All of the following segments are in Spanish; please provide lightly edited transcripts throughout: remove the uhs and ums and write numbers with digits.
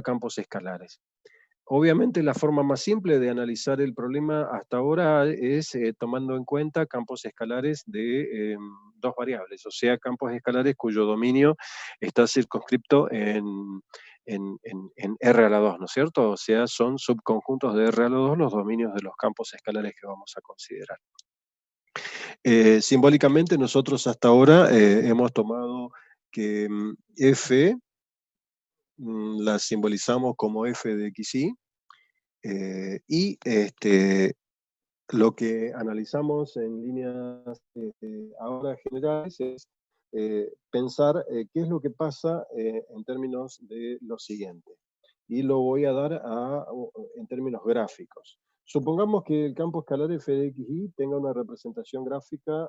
campos escalares. Obviamente la forma más simple de analizar el problema hasta ahora es tomando en cuenta campos escalares de dos variables, o sea, campos escalares cuyo dominio está circunscripto en R a la 2, ¿no es cierto? O sea, son subconjuntos de R a la 2 los dominios de los campos escalares que vamos a considerar. Simbólicamente nosotros hasta ahora hemos tomado que F la simbolizamos como F de XY, y lo que analizamos en líneas ahora generales es pensar qué es lo que pasa en términos de lo siguiente. Y lo voy a dar en términos gráficos. Supongamos que el campo escalar f de xy tenga una representación gráfica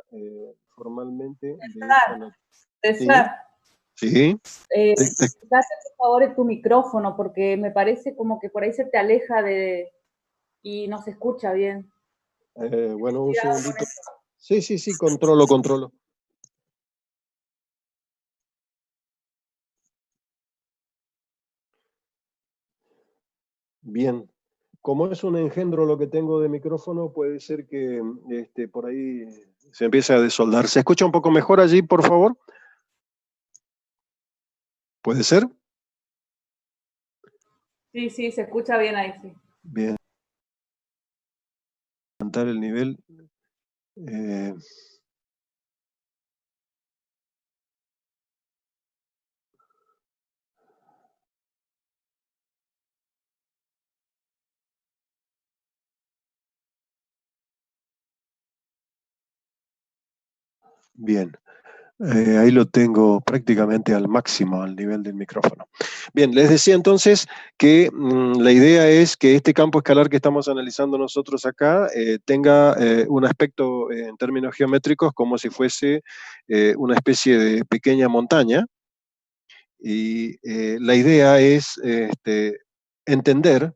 formalmente de esta César, sí. date por favor en tu micrófono, porque me parece como que por ahí se te aleja y no se escucha bien. Bueno, un segundito. Sí, controlo. Bien. Como es un engendro lo que tengo de micrófono, puede ser que por ahí se empiece a desoldar. ¿Se escucha un poco mejor allí, por favor? ¿Puede ser? Sí, se escucha bien ahí, sí. Bien. Levantar el nivel. Bien. Ahí lo tengo prácticamente al máximo, al nivel del micrófono. Bien, les decía entonces que la idea es que este campo escalar que estamos analizando nosotros acá tenga un aspecto en términos geométricos como si fuese una especie de pequeña montaña. Y la idea es entender,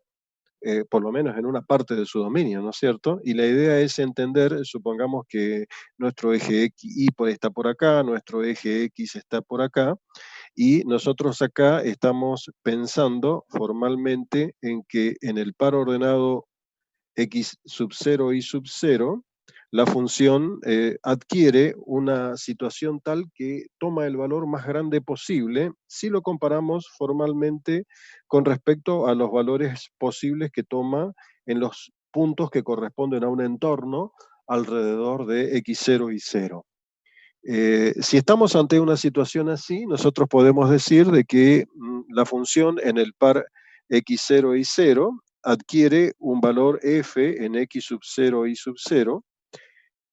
por lo menos en una parte de su dominio, ¿no es cierto? Y la idea es entender, supongamos que nuestro eje Y está por acá, nuestro eje X está por acá, y nosotros acá estamos pensando formalmente en que en el par ordenado X sub 0 y sub 0, la función adquiere una situación tal que toma el valor más grande posible si lo comparamos formalmente con respecto a los valores posibles que toma en los puntos que corresponden a un entorno alrededor de x0 y 0. Si estamos ante una situación así, nosotros podemos decir de que la función en el par x0 y 0 adquiere un valor f en x sub 0 y sub 0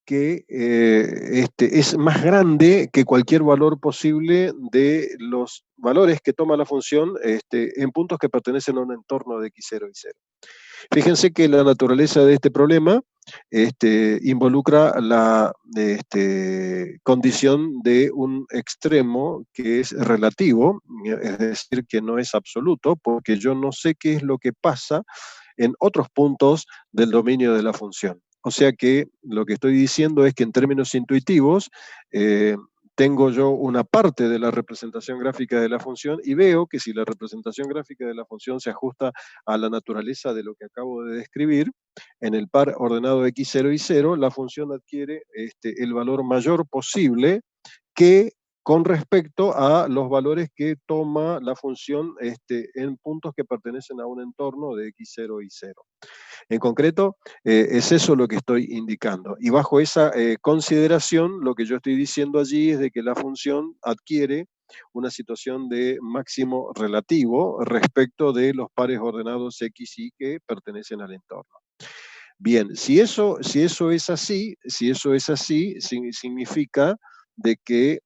que es más grande que cualquier valor posible de los valores que toma la función en puntos que pertenecen a un entorno de x0 y 0. Fíjense que la naturaleza de este problema involucra la condición de un extremo que es relativo, es decir, que no es absoluto, porque yo no sé qué es lo que pasa en otros puntos del dominio de la función. O sea que lo que estoy diciendo es que en términos intuitivos, tengo yo una parte de la representación gráfica de la función y veo que si la representación gráfica de la función se ajusta a la naturaleza de lo que acabo de describir, en el par ordenado x0 y 0, la función adquiere el valor mayor posible que con respecto a los valores que toma la función en puntos que pertenecen a un entorno de x0 y 0. En concreto, es eso lo que estoy indicando. Y bajo esa consideración, lo que yo estoy diciendo allí es de que la función adquiere una situación de máximo relativo respecto de los pares ordenados x y que pertenecen al entorno. Bien, si eso es así, significa de que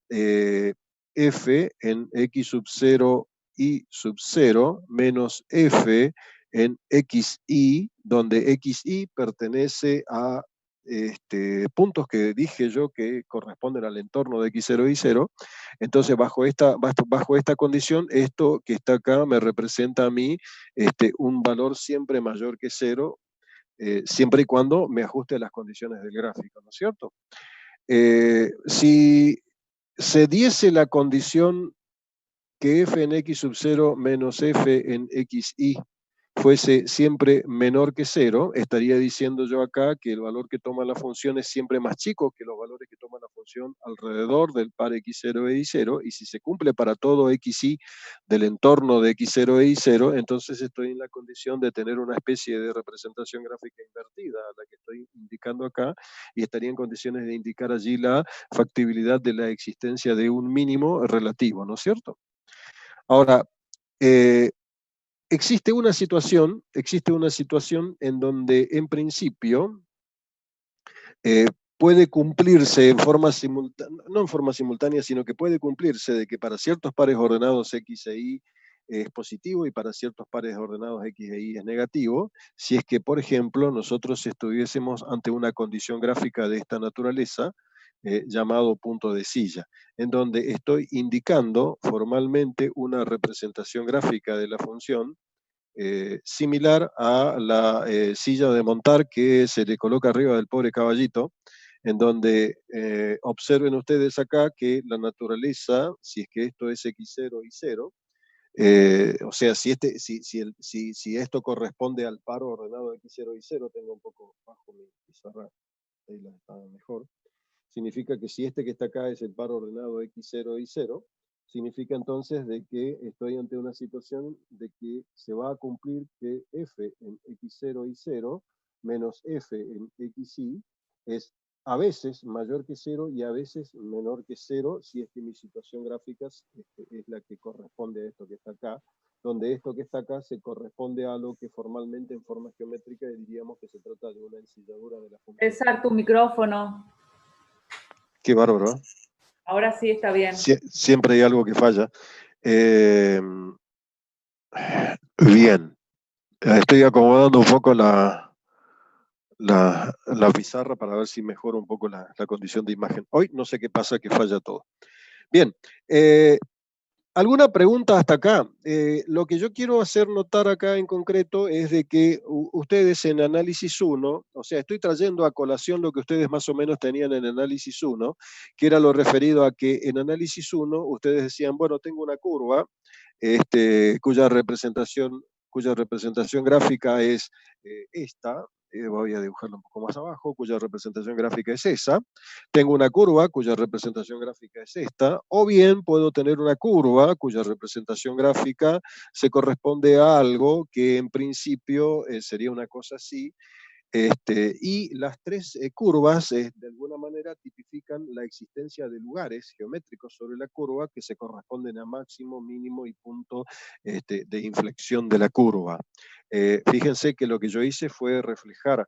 f en x sub 0 y sub 0 menos f en xy, donde xy pertenece a puntos que dije yo que corresponden al entorno de x0 y 0, entonces bajo esta condición, esto que está acá me representa a mí un valor siempre mayor que 0, siempre y cuando me ajuste a las condiciones del gráfico, ¿no es cierto? Si se diese la condición que f en x sub 0 menos f en xy fuese siempre menor que 0, estaría diciendo yo acá que el valor que toma la función es siempre más chico que los valores que toma la función alrededor del par x0 e y0, y si se cumple para todo xy del entorno de x0 e y0, entonces estoy en la condición de tener una especie de representación gráfica invertida, a la que estoy indicando acá, y estaría en condiciones de indicar allí la factibilidad de la existencia de un mínimo relativo, ¿no es cierto? Ahora, existe una situación en donde en principio puede cumplirse en forma simultánea, no en forma simultánea, sino que puede cumplirse de que para ciertos pares ordenados x e y es positivo y para ciertos pares ordenados x e y es negativo, si es que, por ejemplo, nosotros estuviésemos ante una condición gráfica de esta naturaleza, llamado punto de silla, en donde estoy indicando formalmente una representación gráfica de la función similar a la silla de montar que se le coloca arriba del pobre caballito, en donde observen ustedes acá que la naturaleza, si es que esto es x0 y 0, o sea, si esto corresponde al par ordenado de x0 y 0, tengo un poco bajo mi pizarra, ahí la está mejor, significa que si este que está acá es el par ordenado x0 y 0, significa entonces de que estoy ante una situación de que se va a cumplir que f en x0 y 0 menos f en xy es a veces mayor que 0 y a veces menor que 0, si es que mi situación gráfica es la que corresponde a esto que está acá, donde esto que está acá se corresponde a lo que formalmente en forma geométrica diríamos que se trata de una ensilladura de la función. César, tu micrófono. Qué bárbaro, ¿eh? Ahora sí está bien. Siempre hay algo que falla. Bien, estoy acomodando un poco la pizarra para ver si mejora un poco la condición de imagen. Hoy no sé qué pasa, que falla todo. Bien, ¿alguna pregunta hasta acá? Lo que yo quiero hacer notar acá en concreto es de que ustedes en análisis 1, o sea, estoy trayendo a colación lo que ustedes más o menos tenían en análisis 1, que era lo referido a que en análisis 1 ustedes decían, bueno, tengo una curva cuya representación gráfica es esta, voy a dibujarla un poco más abajo, cuya representación gráfica es esa. Tengo una curva cuya representación gráfica es esta, o bien puedo tener una curva cuya representación gráfica se corresponde a algo que en principio sería una cosa así, y las tres curvas de alguna manera tipifican la existencia de lugares geométricos sobre la curva que se corresponden a máximo, mínimo y punto de inflexión de la curva. Fíjense que lo que yo hice fue reflejar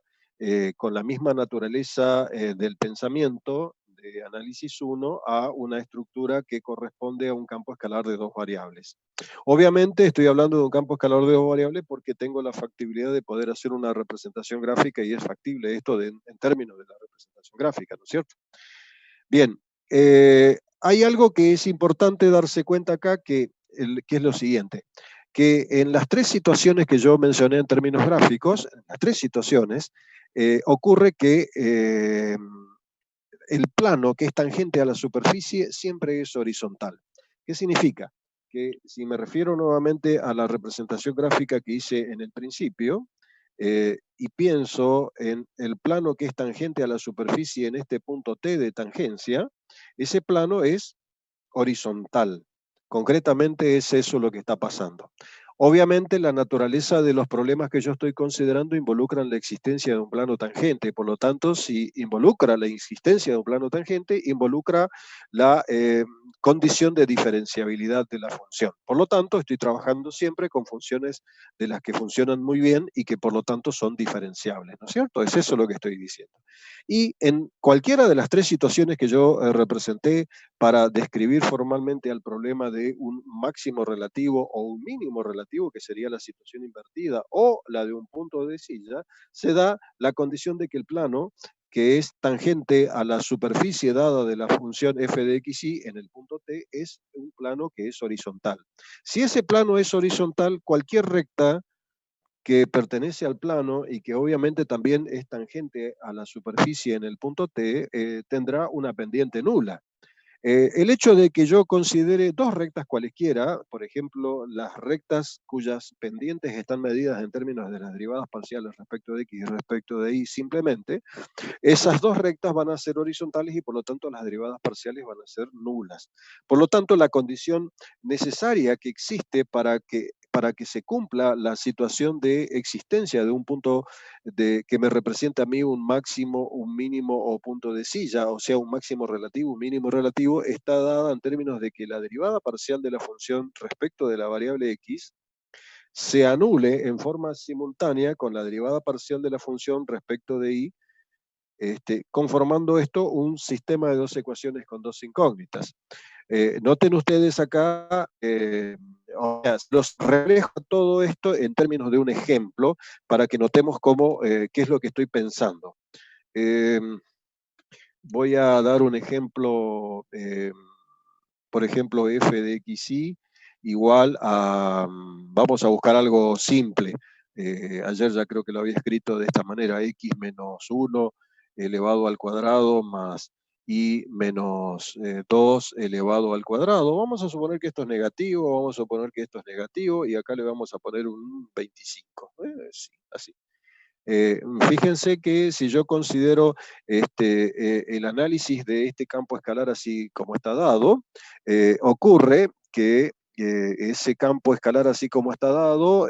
con la misma naturaleza del pensamiento de análisis 1 a una estructura que corresponde a un campo escalar de dos variables. Obviamente estoy hablando de un campo escalar de dos variables porque tengo la factibilidad de poder hacer una representación gráfica y es factible esto en términos de la representación gráfica, ¿no es cierto? Bien, hay algo que es importante darse cuenta acá que es lo siguiente, que en las tres situaciones que yo mencioné en términos gráficos, en las tres situaciones, ocurre que el plano que es tangente a la superficie siempre es horizontal. ¿Qué significa? Que si me refiero nuevamente a la representación gráfica que hice en el principio, y pienso en el plano que es tangente a la superficie en este punto T de tangencia, ese plano es horizontal. Concretamente es eso lo que está pasando. Obviamente la naturaleza de los problemas que yo estoy considerando involucran la existencia de un plano tangente, por lo tanto, si involucra la existencia de un plano tangente, involucra la condición de diferenciabilidad de la función. Por lo tanto, estoy trabajando siempre con funciones de las que funcionan muy bien y que por lo tanto son diferenciables, ¿no es cierto? Es eso lo que estoy diciendo. Y en cualquiera de las tres situaciones que yo representé para describir formalmente al problema de un máximo relativo o un mínimo relativo, que sería la situación invertida, o la de un punto de silla, se da la condición de que el plano, que es tangente a la superficie dada de la función f de xy en el punto t, es un plano que es horizontal. Si ese plano es horizontal, cualquier recta que pertenece al plano y que obviamente también es tangente a la superficie en el punto t, tendrá una pendiente nula. El hecho de que yo considere dos rectas cualesquiera, por ejemplo, las rectas cuyas pendientes están medidas en términos de las derivadas parciales respecto de x y respecto de y simplemente, esas dos rectas van a ser horizontales y por lo tanto las derivadas parciales van a ser nulas. Por lo tanto, la condición necesaria que existe para que se cumpla la situación de existencia de un punto que me representa a mí un máximo, un mínimo o punto de silla, o sea, un máximo relativo, un mínimo relativo, está dada en términos de que la derivada parcial de la función respecto de la variable x se anule en forma simultánea con la derivada parcial de la función respecto de y, conformando esto un sistema de dos ecuaciones con dos incógnitas. Noten ustedes acá, o sea, los reflejo todo esto en términos de un ejemplo para que notemos qué es lo que estoy pensando. Voy a dar un ejemplo, por ejemplo, f de xy igual a, vamos a buscar algo simple. Ayer ya creo que lo había escrito de esta manera, x menos 1 elevado al cuadrado más y menos 2 elevado al cuadrado. Vamos a suponer que esto es negativo, vamos a suponer que esto es negativo, y acá le vamos a poner un 25. Sí, así. Fíjense que si yo considero el análisis de este campo escalar así como está dado, ocurre que ese campo escalar así como está dado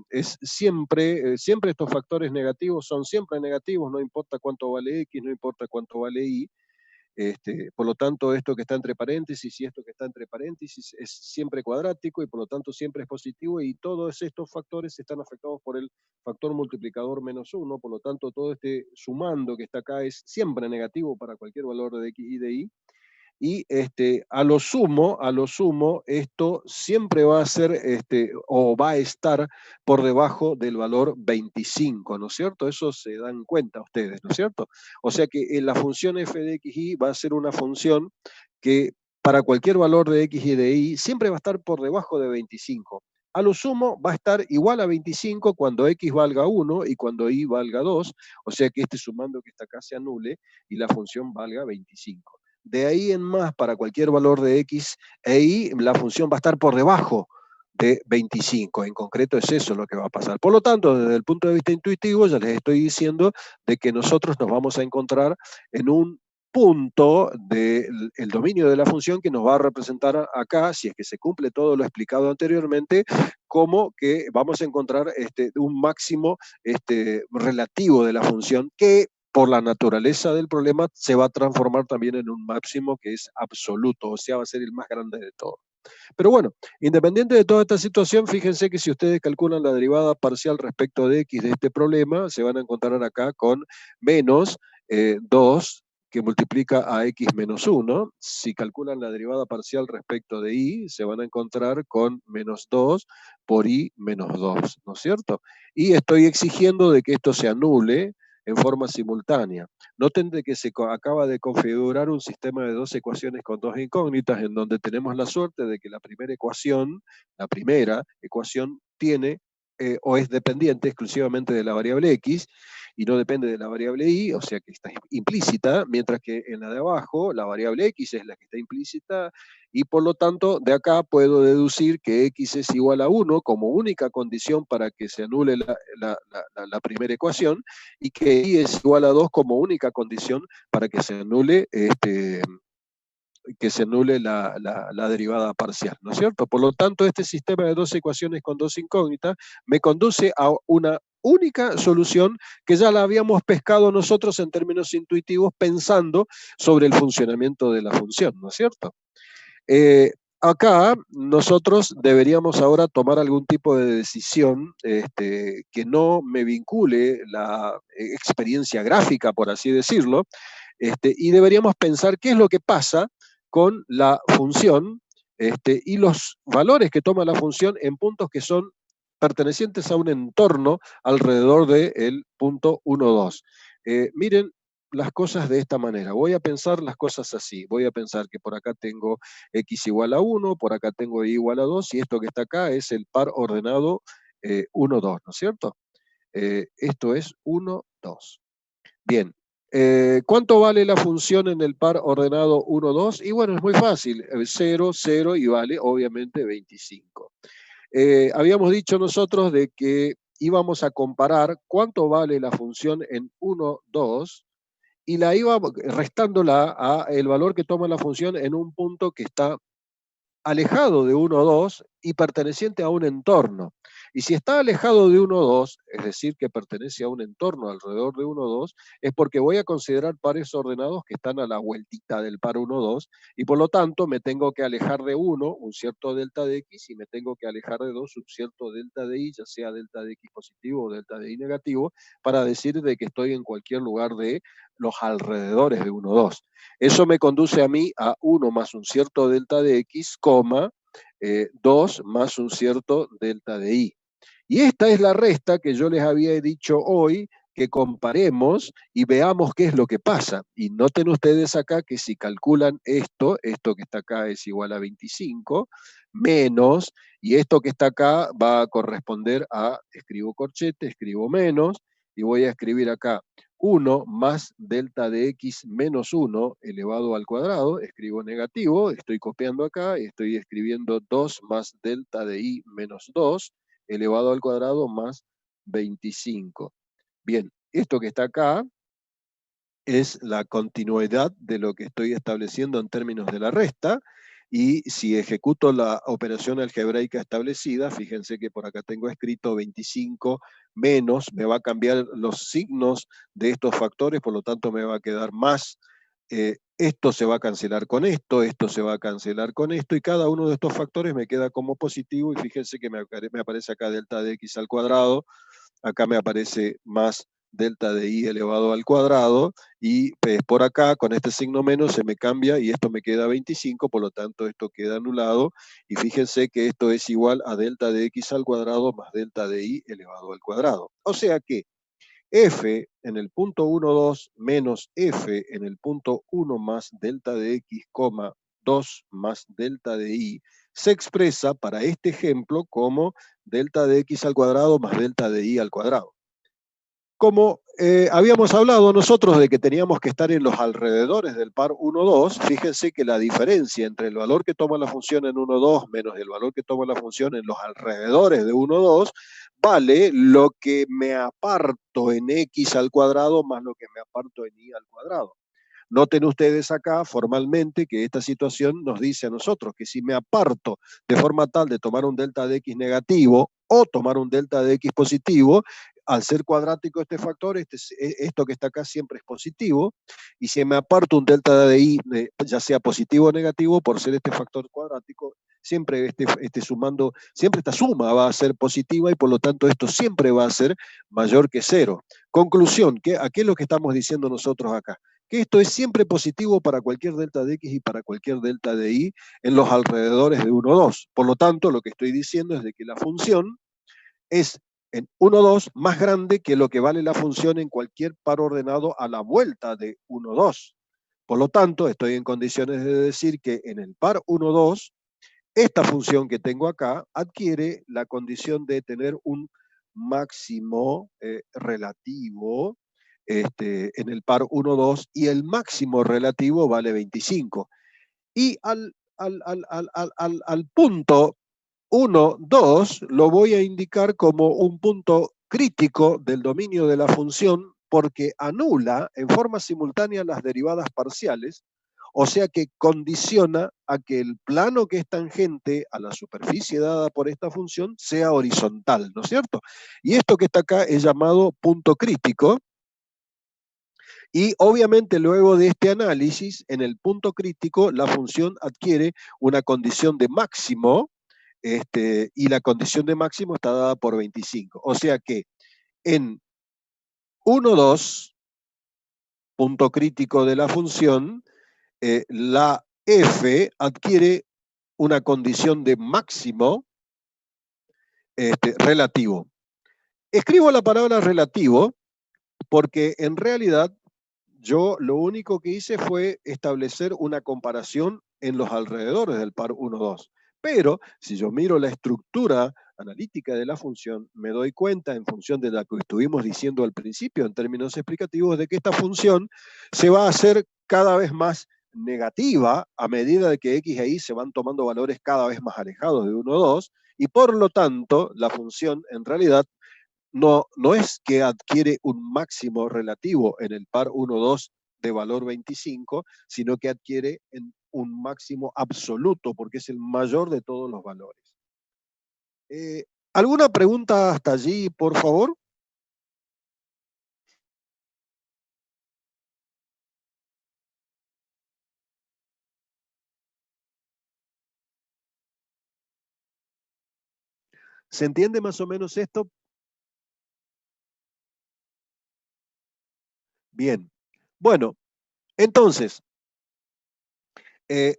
es siempre estos factores negativos son siempre negativos, no importa cuánto vale x, no importa cuánto vale y. Por lo tanto, esto que está entre paréntesis y esto que está entre paréntesis es siempre cuadrático y por lo tanto siempre es positivo, y todos estos factores están afectados por el factor multiplicador menos 1, por lo tanto todo este sumando que está acá es siempre negativo para cualquier valor de x y de y. Y a lo sumo, esto siempre va a ser, o va a estar por debajo del valor 25, ¿no es cierto? Eso se dan cuenta ustedes, ¿no es cierto? O sea que la función f de x y va a ser una función que para cualquier valor de x y de y siempre va a estar por debajo de 25. A lo sumo va a estar igual a 25 cuando x valga 1 y cuando y valga 2, o sea que este sumando que está acá se anule y la función valga 25. De ahí en más, para cualquier valor de x e y, la función va a estar por debajo de 25. En concreto es eso lo que va a pasar. Por lo tanto, desde el punto de vista intuitivo, ya les estoy diciendo de que nosotros nos vamos a encontrar en un punto del dominio de la función que nos va a representar acá, si es que se cumple todo lo explicado anteriormente, como que vamos a encontrar un máximo relativo de la función que por la naturaleza del problema se va a transformar también en un máximo que es absoluto, o sea, va a ser el más grande de todos. Pero bueno, independiente de toda esta situación, fíjense que si ustedes calculan la derivada parcial respecto de x de este problema, se van a encontrar acá con menos 2 que multiplica a x menos 1. Si calculan la derivada parcial respecto de y, se van a encontrar con menos 2 por y menos 2, ¿no es cierto? Y estoy exigiendo de que esto se anule en forma simultánea. Noten de que se acaba de configurar un sistema de dos ecuaciones con dos incógnitas, en donde tenemos la suerte de que la primera ecuación tiene o es dependiente exclusivamente de la variable x y no depende de la variable y, o sea que está implícita, mientras que en la de abajo la variable x es la que está implícita, y por lo tanto de acá puedo deducir que x es igual a 1 como única condición para que se anule la primera ecuación, y que y es igual a 2 como única condición para que se anule la derivada parcial, ¿no es cierto? Por lo tanto, este sistema de dos ecuaciones con dos incógnitas me conduce a una única solución que ya la habíamos pescado nosotros en términos intuitivos pensando sobre el funcionamiento de la función, ¿no es cierto? Acá nosotros deberíamos ahora tomar algún tipo de decisión que no me vincule la experiencia gráfica, por así decirlo, y deberíamos pensar qué es lo que pasa con la función y los valores que toma la función en puntos que son pertenecientes a un entorno alrededor del punto 1, 2. Miren las cosas de esta manera. Voy a pensar las cosas así. Voy a pensar que por acá tengo x igual a 1, por acá tengo y igual a 2, y esto que está acá es el par ordenado 1, 2, ¿no es cierto? Esto es 1, 2. Bien, ¿Cuánto vale la función en el par ordenado 1, 2? Y bueno, es muy fácil, 0, 0 y vale obviamente 25. Habíamos dicho nosotros de que íbamos a comparar cuánto vale la función en 1, 2 y la iba restándola a el valor que toma la función en un punto que está alejado de 1 o 2 y perteneciente a un entorno. Y si está alejado de 1 o 2, es decir, que pertenece a un entorno alrededor de 1 o 2, es porque voy a considerar pares ordenados que están a la vueltita del par 1 o 2, y por lo tanto me tengo que alejar de 1 un cierto delta de x y me tengo que alejar de 2 un cierto delta de y, ya sea delta de x positivo o delta de y negativo, para decir de que estoy en cualquier lugar de los alrededores de 1 o 2. Eso me conduce a mí a 1 más un cierto delta de x, 2 más un cierto delta de y. Y esta es la resta que yo les había dicho hoy, que comparemos y veamos qué es lo que pasa. Y noten ustedes acá que si calculan esto que está acá es igual a 25, menos, y esto que está acá va a corresponder a, escribo corchete, escribo menos, y voy a escribir acá 1 más delta de x menos 1 elevado al cuadrado, escribo negativo, estoy copiando acá, estoy escribiendo 2 más delta de y menos 2 elevado al cuadrado más 25. Bien, esto que está acá es la continuidad de lo que estoy estableciendo en términos de la resta, y si ejecuto la operación algebraica establecida, fíjense que por acá tengo escrito 25 menos, me va a cambiar los signos de estos factores, por lo tanto me va a quedar más, esto se va a cancelar con esto se va a cancelar con esto, y cada uno de estos factores me queda como positivo, y fíjense que me aparece acá delta de x al cuadrado, acá me aparece más delta de y elevado al cuadrado, y por acá con este signo menos se me cambia y esto me queda 25, por lo tanto esto queda anulado, y fíjense que esto es igual a delta de x al cuadrado más delta de y elevado al cuadrado. O sea que f en el punto 1, 2 menos f en el punto 1 más delta de x, 2 más delta de y, se expresa para este ejemplo como delta de x al cuadrado más delta de y al cuadrado. Como habíamos hablado nosotros de que teníamos que estar en los alrededores del par 1, 2, fíjense que la diferencia entre el valor que toma la función en 1, 2 menos el valor que toma la función en los alrededores de 1, 2, vale lo que me aparto en x al cuadrado más lo que me aparto en y al cuadrado. Noten ustedes acá formalmente que esta situación nos dice a nosotros que si me aparto de forma tal de tomar un delta de x negativo o tomar un delta de x positivo, al ser cuadrático este factor, esto que está acá siempre es positivo, y si me aparto un delta de y, ya sea positivo o negativo, por ser este factor cuadrático, siempre siempre esta suma va a ser positiva, y por lo tanto esto siempre va a ser mayor que 0. Conclusión, ¿a qué es lo que estamos diciendo nosotros acá? Que esto es siempre positivo para cualquier delta de x y para cualquier delta de y en los alrededores de 1, 2. Por lo tanto, lo que estoy diciendo es de que la función es en 1, 2 más grande que lo que vale la función en cualquier par ordenado a la vuelta de 1, 2. Por lo tanto, estoy en condiciones de decir que en el par 1, 2, esta función que tengo acá adquiere la condición de tener un máximo relativo en el par 1, 2, y el máximo relativo vale 25. Y al punto 1, 2 lo voy a indicar como un punto crítico del dominio de la función, porque anula en forma simultánea las derivadas parciales, o sea que condiciona a que el plano que es tangente a la superficie dada por esta función sea horizontal, ¿no es cierto? Y esto que está acá es llamado punto crítico, y obviamente luego de este análisis, en el punto crítico, la función adquiere una condición de máximo, y la condición de máximo está dada por 25. O sea que en 1, 2, punto crítico de la función, la f adquiere una condición de máximo relativo. Escribo la palabra relativo porque en realidad yo lo único que hice fue establecer una comparación en los alrededores del par 1, 2. Pero si yo miro la estructura analítica de la función, me doy cuenta, en función de lo que estuvimos diciendo al principio en términos explicativos, de que esta función se va a hacer cada vez más negativa a medida de que x e y se van tomando valores cada vez más alejados de 1 o 2, y por lo tanto la función en realidad no es que adquiere un máximo relativo en el par 1-2 de valor 25, sino que adquiere un máximo absoluto, porque es el mayor de todos los valores. ¿Alguna pregunta hasta allí, por favor? ¿Se entiende más o menos esto? Bien. Bueno, entonces,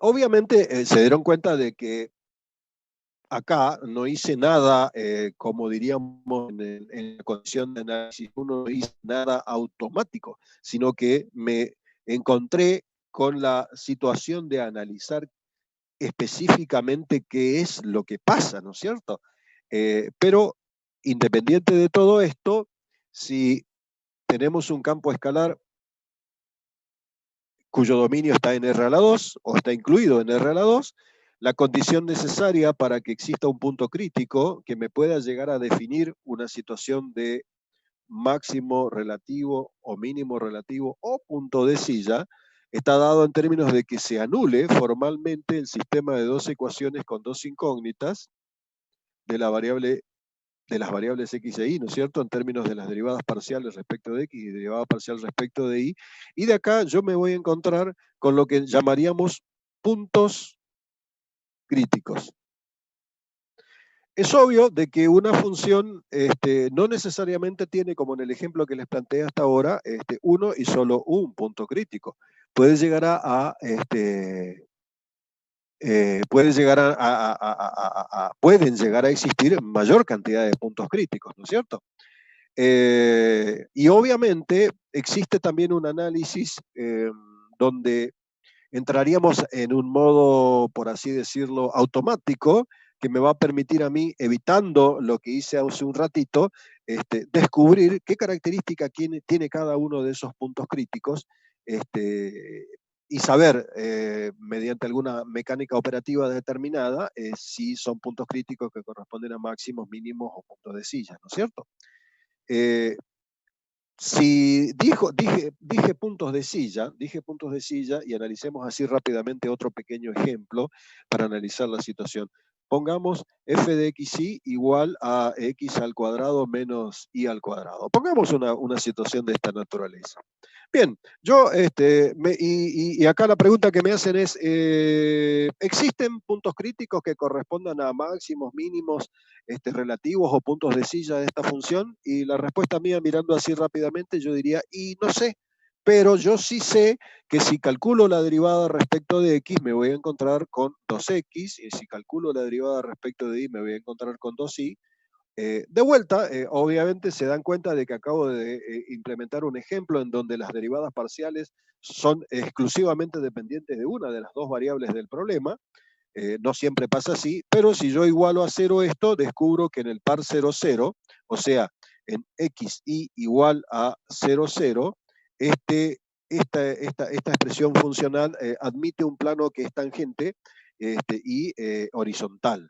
obviamente se dieron cuenta de que acá no hice nada, como diríamos en la condición de análisis, uno no hice nada automático, sino que me encontré con la situación de analizar específicamente qué es lo que pasa, ¿no es cierto? Pero independiente de todo esto, si tenemos un campo escalar cuyo dominio está en R a la 2 o está incluido en R a la 2, la condición necesaria para que exista un punto crítico que me pueda llegar a definir una situación de máximo relativo o mínimo relativo o punto de silla está dado en términos de que se anule formalmente el sistema de dos ecuaciones con dos incógnitas de la variable de las variables x e y, ¿no es cierto?, en términos de las derivadas parciales respecto de x y derivada parcial respecto de y. Y de acá yo me voy a encontrar con lo que llamaríamos puntos críticos. Es obvio de que una función no necesariamente tiene, como en el ejemplo que les planteé hasta ahora, uno y solo un punto crítico. Puede llegar pueden llegar a existir mayor cantidad de puntos críticos, ¿no es cierto? Y obviamente existe también un análisis donde entraríamos en un modo, por así decirlo, automático, que me va a permitir a mí, evitando lo que hice hace un ratito, descubrir qué característica tiene cada uno de esos puntos críticos, y saber, mediante alguna mecánica operativa determinada, si son puntos críticos que corresponden a máximos, mínimos o puntos de silla, ¿no es cierto? Si dije puntos de silla y analicemos así rápidamente otro pequeño ejemplo para analizar la situación. Pongamos f de xy igual a x al cuadrado menos y al cuadrado. Pongamos una situación de esta naturaleza. Bien, yo, y acá la pregunta que me hacen es, ¿existen puntos críticos que correspondan a máximos, mínimos, relativos o puntos de silla de esta función? Y la respuesta mía, mirando así rápidamente, yo diría, y no sé, pero yo sí sé que si calculo la derivada respecto de x, me voy a encontrar con 2x, y si calculo la derivada respecto de y, me voy a encontrar con 2y. De vuelta, obviamente se dan cuenta de que acabo de implementar un ejemplo en donde las derivadas parciales son exclusivamente dependientes de una de las dos variables del problema. No siempre pasa así, pero si yo igualo a 0 esto, descubro que en el par 0, 0, o sea, en xy igual a 0, 0, esta expresión funcional admite un plano que es tangente y horizontal.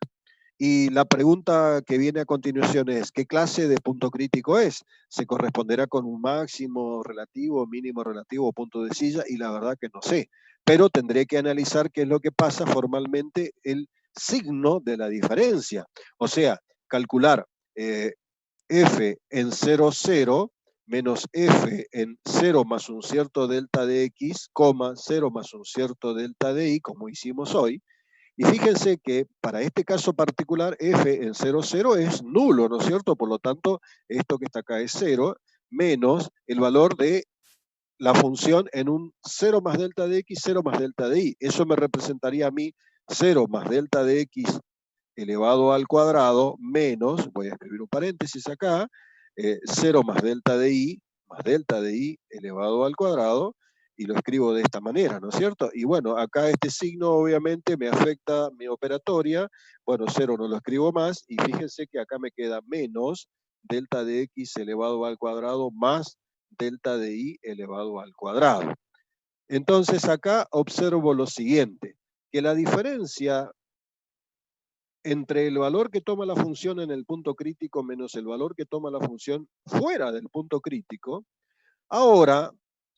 Y la pregunta que viene a continuación es, ¿qué clase de punto crítico es? ¿Se corresponderá con un máximo relativo, mínimo relativo o punto de silla? Y la verdad que no sé. Pero tendré que analizar qué es lo que pasa formalmente el signo de la diferencia. O sea, calcular f en 0, 0 menos f en 0 más un cierto delta de x, 0 más un cierto delta de y, como hicimos hoy. Y fíjense que para este caso particular, f en 0, 0 es nulo, ¿no es cierto? Por lo tanto, esto que está acá es 0, menos el valor de la función en un 0 más delta de x, 0 más delta de y. Eso me representaría a mí 0 más delta de x elevado al cuadrado menos, voy a escribir un paréntesis acá, 0 más delta de y elevado al cuadrado, y lo escribo de esta manera, ¿no es cierto? Y bueno, acá este signo obviamente me afecta mi operatoria, bueno, 0 no lo escribo más, y fíjense que acá me queda menos delta de x elevado al cuadrado más delta de y elevado al cuadrado. Entonces acá observo lo siguiente, que la diferencia entre el valor que toma la función en el punto crítico menos el valor que toma la función fuera del punto crítico, ahora,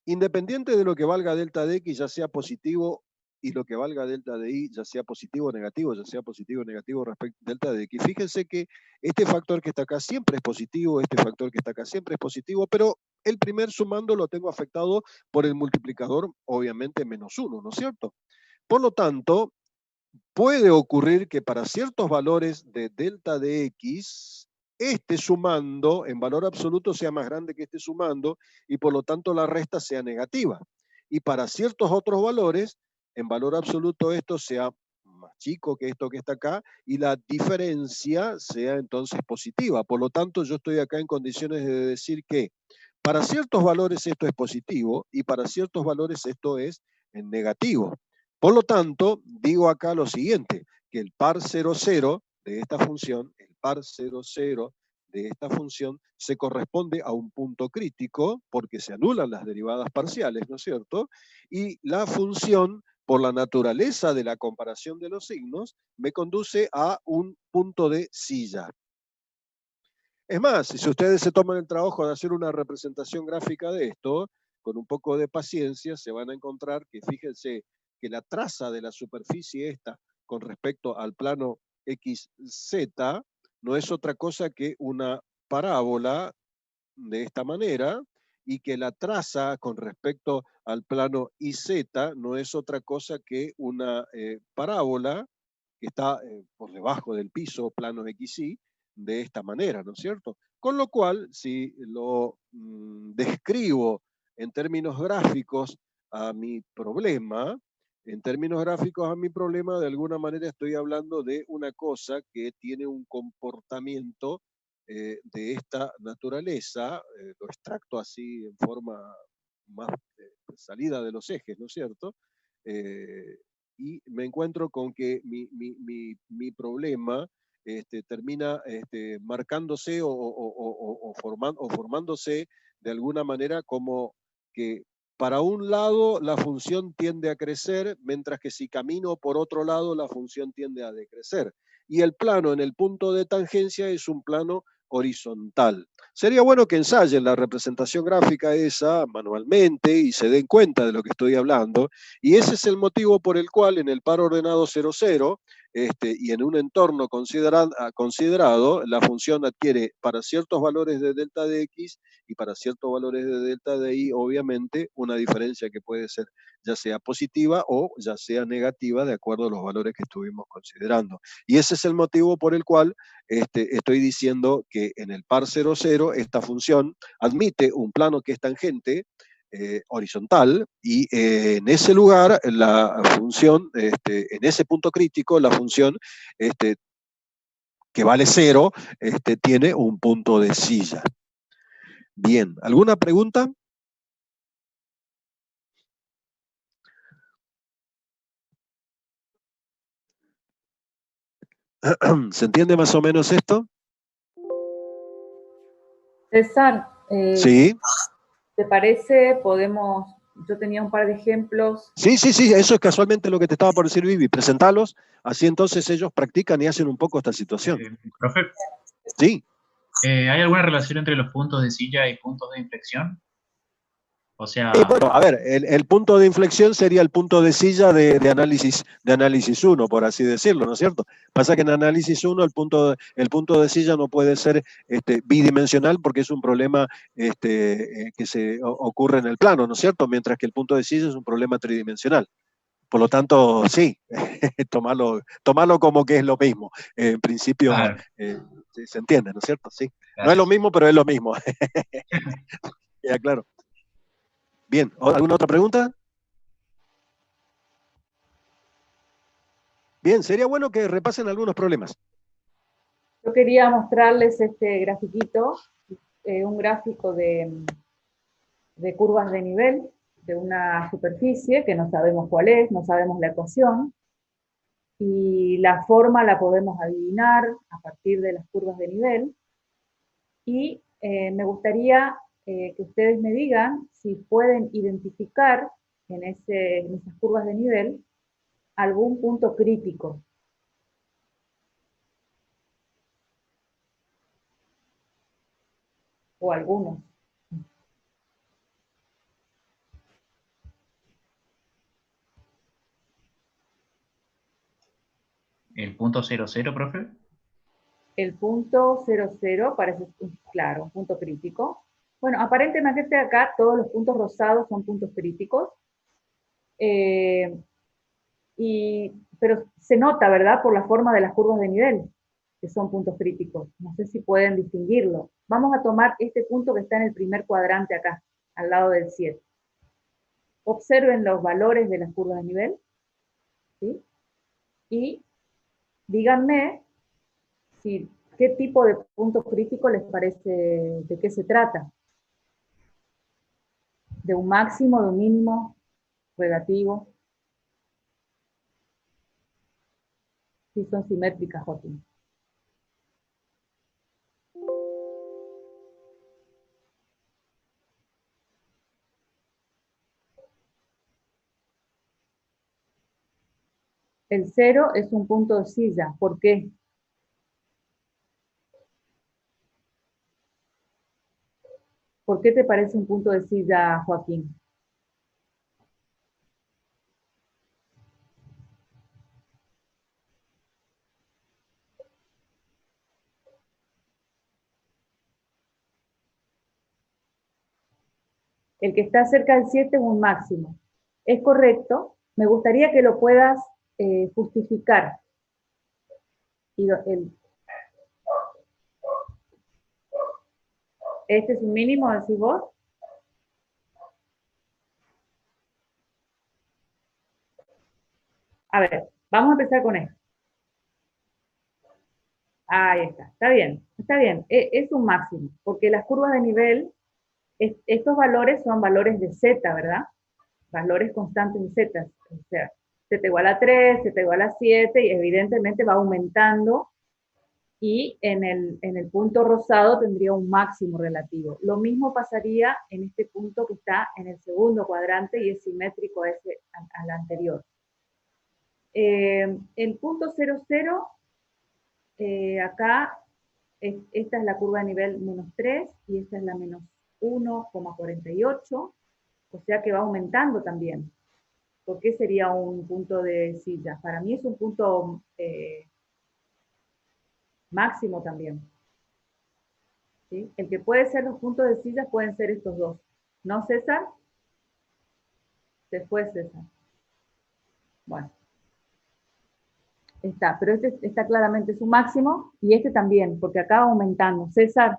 independiente de lo que valga delta de x, ya sea positivo, y lo que valga delta de y, ya sea positivo o negativo, ya sea positivo o negativo respecto a delta de x, fíjense que este factor que está acá siempre es positivo, este factor que está acá siempre es positivo, pero el primer sumando lo tengo afectado por el multiplicador, obviamente, menos 1, ¿no es cierto? Por lo tanto, puede ocurrir que para ciertos valores de delta de x, este sumando en valor absoluto sea más grande que este sumando y por lo tanto la resta sea negativa. Y para ciertos otros valores, en valor absoluto esto sea más chico que esto que está acá y la diferencia sea entonces positiva. Por lo tanto, yo estoy acá en condiciones de decir que para ciertos valores esto es positivo y para ciertos valores esto es en negativo. Por lo tanto, digo acá lo siguiente, que el par 0,0 de esta función, el par 0,0 de esta función se corresponde a un punto crítico porque se anulan las derivadas parciales, ¿no es cierto? Y la función, por la naturaleza de la comparación de los signos, me conduce a un punto de silla. Es más, si ustedes se toman el trabajo de hacer una representación gráfica de esto, con un poco de paciencia, se van a encontrar que, fíjense, que la traza de la superficie esta con respecto al plano XZ no es otra cosa que una parábola de esta manera, y que la traza con respecto al plano IZ no es otra cosa que una parábola que está por debajo del piso, plano XY, de esta manera, ¿no es cierto? Con lo cual, si lo describo en términos gráficos a mi problema, en términos gráficos a mi problema, de alguna manera estoy hablando de una cosa que tiene un comportamiento de esta naturaleza, lo extracto así en forma más salida de los ejes, ¿no es cierto? Y me encuentro con que mi problema termina marcándose o formándose de alguna manera como que para un lado la función tiende a crecer, mientras que si camino por otro lado la función tiende a decrecer. Y el plano en el punto de tangencia es un plano horizontal. Sería bueno que ensayen la representación gráfica esa manualmente y se den cuenta de lo que estoy hablando. Y ese es el motivo por el cual en el par ordenado 0,0 y en un entorno considerado, la función adquiere para ciertos valores de delta de x y para ciertos valores de delta de y, obviamente, una diferencia que puede ser ya sea positiva o ya sea negativa de acuerdo a los valores que estuvimos considerando. Y ese es el motivo por el cual estoy diciendo que en el par 0,0 esta función admite un plano que es tangente horizontal, y en ese lugar la función, en ese punto crítico, la función que vale 0 tiene un punto de silla. Bien, ¿alguna pregunta? ¿Se entiende más o menos esto? César, Sí. ¿te parece? Podemos, yo tenía un par de ejemplos. Sí, eso es casualmente lo que te estaba por decir, Vivi. Presentalos, así entonces ellos practican y hacen un poco esta situación. Profe, Sí. ¿hay alguna relación entre los puntos de silla y puntos de inflexión? O sea... bueno, a ver, el punto de inflexión sería el punto de silla de análisis 1, por así decirlo, ¿no es cierto? Pasa que en análisis 1 el punto de silla no puede ser bidimensional porque es un problema que se ocurre en el plano, ¿no es cierto? Mientras que el punto de silla es un problema tridimensional. Por lo tanto, sí, tomarlo como que es lo mismo. En principio, Claro. se entiende, ¿no es cierto? Sí. Gracias. No es lo mismo, pero es lo mismo. Ya, claro. Bien, ¿alguna otra pregunta? Bien, sería bueno que repasen algunos problemas. Yo quería mostrarles este grafiquito, un gráfico de curvas de nivel. de una superficie que no sabemos cuál es, no sabemos la ecuación, y la forma la podemos adivinar a partir de las curvas de nivel. Y me gustaría que ustedes me digan si pueden identificar en esas curvas de nivel algún punto crítico. O algunos. ¿El punto 00, profe? El punto 00 parece, claro, un punto crítico. Bueno, aparentemente acá todos los puntos rosados son puntos críticos. Pero se nota, ¿verdad? Por la forma de las curvas de nivel, que son puntos críticos. No sé si pueden distinguirlo. Vamos a tomar este punto que está en el primer cuadrante acá, al lado del 7. Observen los valores de las curvas de nivel, ¿sí? Y díganme si, qué tipo de punto crítico les parece, de qué se trata. De un máximo, de un mínimo, relativo. Si son simétricas, Joaquín. El 0 es un punto de silla. ¿Por qué? ¿Por qué te parece un punto de silla, Joaquín? El que está cerca del 7 es un máximo. ¿Es correcto? Me gustaría que lo puedas justificar. ¿Este es un mínimo, decís vos? A ver, vamos a empezar con esto. Ahí está, está bien, está bien. Es un máximo, porque las curvas de nivel, estos valores son valores de z, ¿verdad? Valores constantes de z. O sea, z igual a 3, z igual a 7, y evidentemente va aumentando, y en el punto rosado tendría un máximo relativo. Lo mismo pasaría en este punto que está en el segundo cuadrante y es simétrico a ese, al anterior. El punto 00, acá, esta es la curva de nivel menos 3 y esta es la menos 1,48, o sea que va aumentando también. ¿Por qué sería un punto de silla? Para mí es un punto máximo también. ¿Sí? El que puede ser los puntos de silla pueden ser estos dos. ¿No, César? Se fue César. Bueno. Está, pero este está claramente su máximo y este también, porque acá va aumentando. César.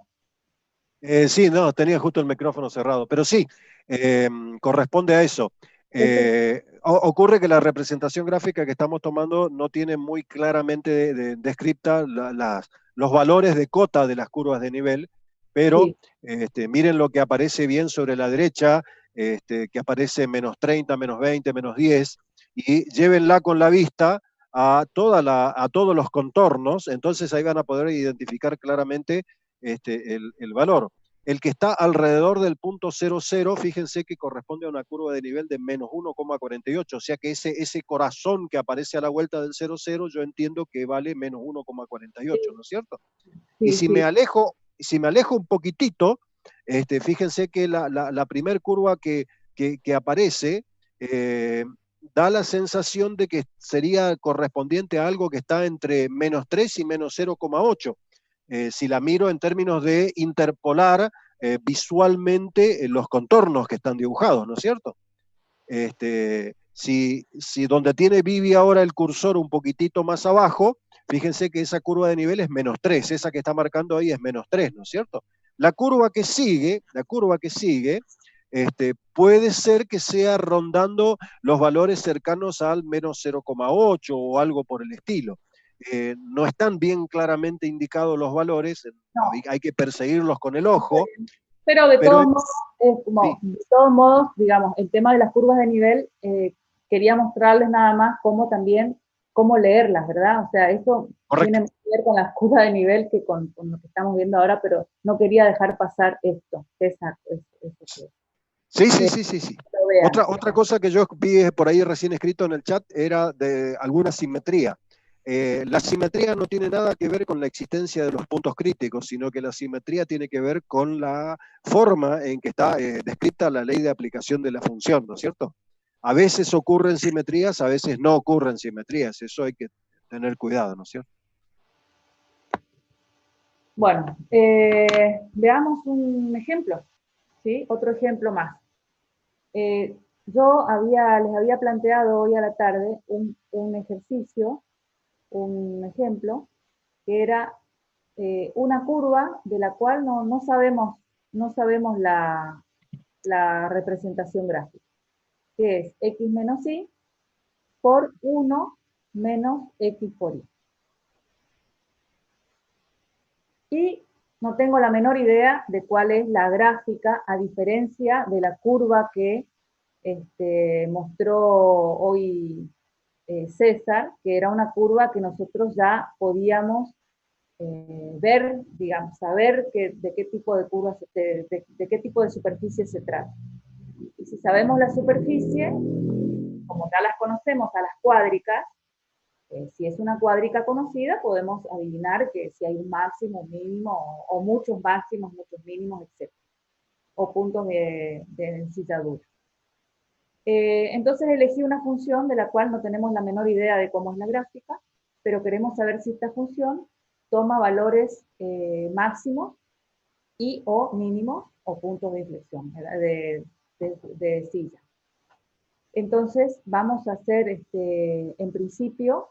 Sí, no, tenía justo el micrófono cerrado, pero sí, corresponde a eso. Ocurre que la representación gráfica que estamos tomando no tiene muy claramente descripta los valores de cota de las curvas de nivel, pero sí. Miren lo que aparece bien sobre la derecha, que aparece menos 30, menos 20, menos 10, y llévenla con la vista a todos los contornos, entonces ahí van a poder identificar claramente el valor. El que está alrededor del punto 00, fíjense que corresponde a una curva de nivel de menos 1,48, o sea que ese corazón que aparece a la vuelta del 00, yo entiendo que vale menos 1,48, ¿no es cierto? Sí, y si me alejo un poquitito, fíjense que la primer curva que aparece da la sensación de que sería correspondiente a algo que está entre menos 3 y menos 0,8. Si la miro en términos de interpolar visualmente los contornos que están dibujados, ¿no es cierto? Si donde tiene Vivi ahora el cursor un poquitito más abajo, fíjense que esa curva de nivel es menos 3, esa que está marcando ahí es menos 3, ¿no es cierto? La curva que sigue, puede ser que sea rondando los valores cercanos al menos 0,8 o algo por el estilo. No están bien claramente indicados los valores, no. Hay que perseguirlos con el ojo, Pero de Pero todos es- modos, es como, sí, de todos modos, digamos, el tema de las curvas de nivel, quería mostrarles nada más cómo también, cómo leerlas, ¿verdad? O sea, eso tiene correcto. más que ver con las curvas de nivel que con lo que estamos viendo ahora, pero no quería dejar pasar esto, eso Sí, sí, que sí, sí, sí. lo vean. Otra cosa que yo vi por ahí recién escrito en el chat era de alguna simetría. La simetría no tiene nada que ver con la existencia de los puntos críticos, sino que la simetría tiene que ver con la forma en que está descrita la ley de aplicación de la función, ¿no es cierto? A veces ocurren simetrías, a veces no ocurren simetrías. Eso hay que tener cuidado, ¿no es cierto? Bueno, veamos un ejemplo, ¿sí? Otro ejemplo más. Les había planteado hoy a la tarde un ejercicio, un ejemplo, que era una curva de la cual no sabemos la representación gráfica, que es x menos y por 1 menos x por y. Y no tengo la menor idea de cuál es la gráfica, a diferencia de la curva que mostró hoy César, que era una curva que nosotros ya podíamos ver, digamos, saber de qué tipo de curva, de qué tipo de superficie se trata. Y si sabemos la superficie, como ya las conocemos a las cuádricas, si es una cuádrica conocida, podemos adivinar que si hay un máximo, un mínimo, o muchos máximos, muchos mínimos, etc. O puntos de densidad. Entonces elegí una función de la cual no tenemos la menor idea de cómo es la gráfica, pero queremos saber si esta función toma valores máximos y o mínimos o puntos de inflexión, de silla. Entonces vamos a hacer, en principio,